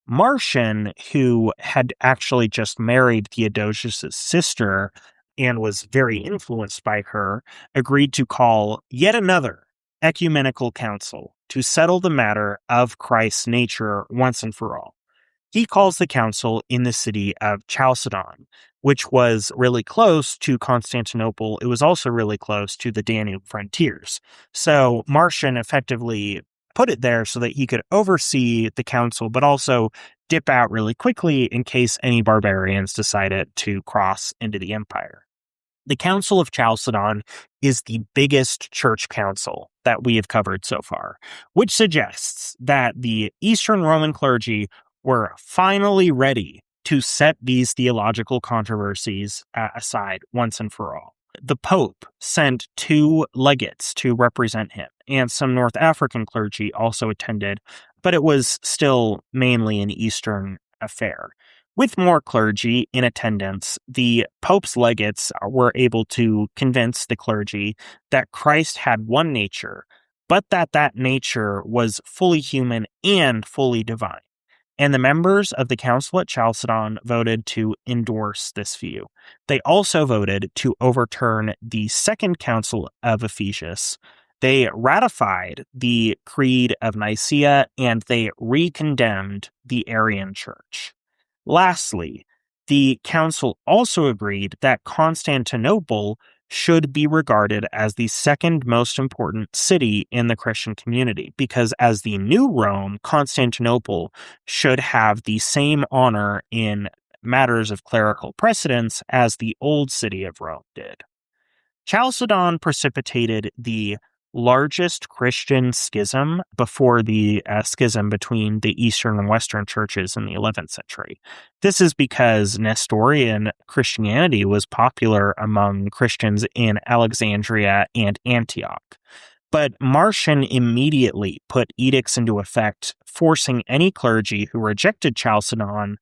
Marcian, who had actually just married Theodosius' sister and was very influenced by her, agreed to call yet another ecumenical council to settle the matter of Christ's nature once and for all. He calls the council in the city of Chalcedon, which was really close to Constantinople. It was also really close to the Danube frontiers. So Marcian effectively put it there so that he could oversee the council, but also dip out really quickly in case any barbarians decided to cross into the empire. The Council of Chalcedon is the biggest church council that we have covered so far, which suggests that the Eastern Roman clergy were finally ready to set these theological controversies aside once and for all. The Pope sent 2 legates to represent him, and some North African clergy also attended, but it was still mainly an Eastern affair. With more clergy in attendance, the Pope's legates were able to convince the clergy that Christ had one nature, but that nature was fully human and fully divine. And the members of the Council at Chalcedon voted to endorse this view. They also voted to overturn the Second Council of Ephesus. They ratified the Creed of Nicaea, and they re-condemned the Arian Church. Lastly, the council also agreed that Constantinople should be regarded as the second most important city in the Christian community, because as the new Rome, Constantinople should have the same honor in matters of clerical precedence as the old city of Rome did. Chalcedon precipitated the largest Christian schism before the schism between the Eastern and Western churches in the 11th century. This is because Nestorian Christianity was popular among Christians in Alexandria and Antioch. But Marcian immediately put edicts into effect, forcing any clergy who rejected Chalcedon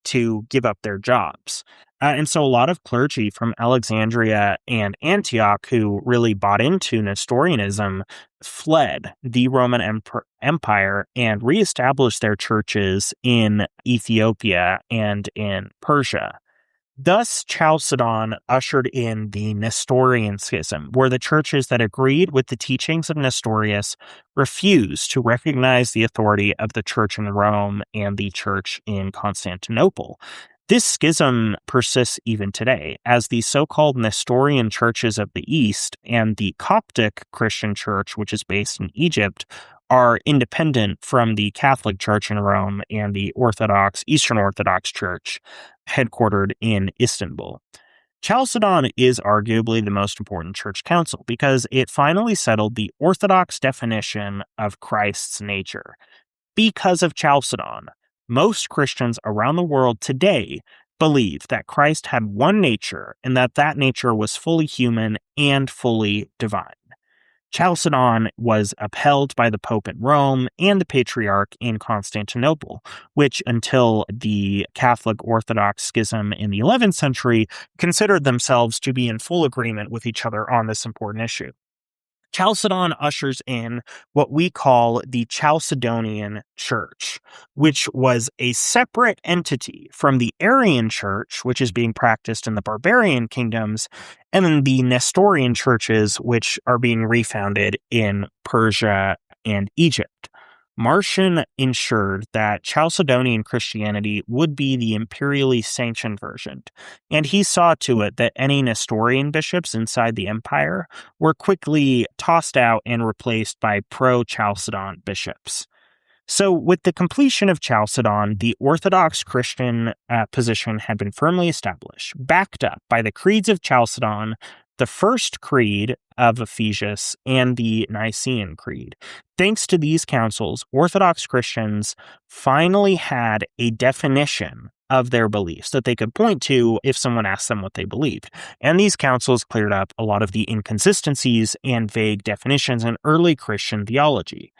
to give up their jobs. And so a lot of clergy from Alexandria and Antioch who really bought into Nestorianism fled the Roman Empire and reestablished their churches in Ethiopia and in Persia. Thus, Chalcedon ushered in the Nestorian schism, where the churches that agreed with the teachings of Nestorius refused to recognize the authority of the church in Rome and the church in Constantinople. This schism persists even today, as the so-called Nestorian churches of the East and the Coptic Christian church, which is based in Egypt, are independent from the Catholic Church in Rome and the Eastern Orthodox Church, headquartered in Istanbul. Chalcedon is arguably the most important church council because it finally settled the orthodox definition of Christ's nature. Because of Chalcedon, most Christians around the world today believe that Christ had one nature and that nature was fully human and fully divine. Chalcedon was upheld by the Pope in Rome and the Patriarch in Constantinople, which until the Catholic Orthodox schism in the 11th century considered themselves to be in full agreement with each other on this important issue. Chalcedon ushers in what we call the Chalcedonian Church, which was a separate entity from the Arian Church, which is being practiced in the barbarian kingdoms, and then the Nestorian churches, which are being refounded in Persia and Egypt. Marcion ensured that Chalcedonian Christianity would be the imperially sanctioned version, and he saw to it that any Nestorian bishops inside the empire were quickly tossed out and replaced by pro-Chalcedon bishops. So, with the completion of Chalcedon, the Orthodox Christian position had been firmly established, backed up by the creeds of Chalcedon, the first creed of Ephesus, and the Nicene Creed. Thanks to these councils, Orthodox Christians finally had a definition of their beliefs that they could point to if someone asked them what they believed. And these councils cleared up a lot of the inconsistencies and vague definitions in early Christian theology.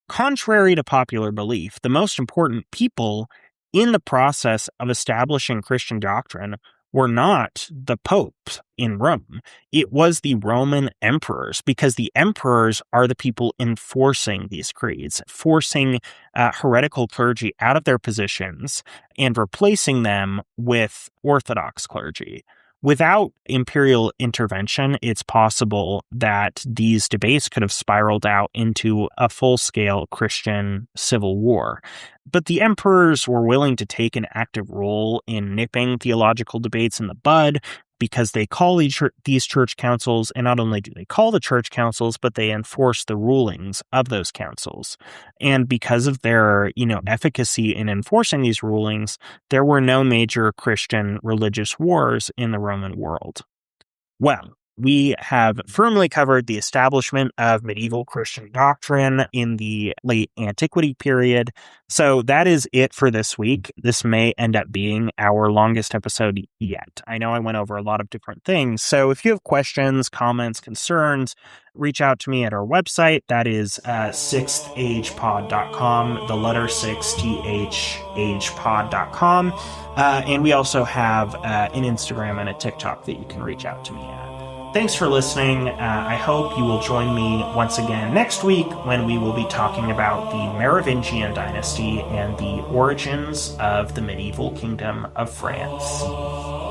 Contrary to popular belief, the most important people in the process of establishing Christian doctrine were not the popes in Rome. It was the Roman emperors, because the emperors are the people enforcing these creeds, forcing heretical clergy out of their positions and replacing them with Orthodox clergy. Without imperial intervention, it's possible that these debates could have spiraled out into a full-scale Christian civil war. But the emperors were willing to take an active role in nipping theological debates in the bud, because they call these church councils, and not only do they call the church councils, but they enforce the rulings of those councils. And because of their, efficacy in enforcing these rulings, there were no major Christian religious wars in the Roman world. Well, we have firmly covered the establishment of medieval Christian doctrine in the late antiquity period. So that is it for this week. This may end up being our longest episode yet. I know I went over a lot of different things. So if you have questions, comments, concerns, reach out to me at our website. That is 6thagepod.com, the letter 6thagepod.com. And we also have an Instagram and a TikTok that you can reach out to me at. Thanks for listening. I hope you will join me once again next week when we will be talking about the Merovingian dynasty and the origins of the medieval kingdom of France.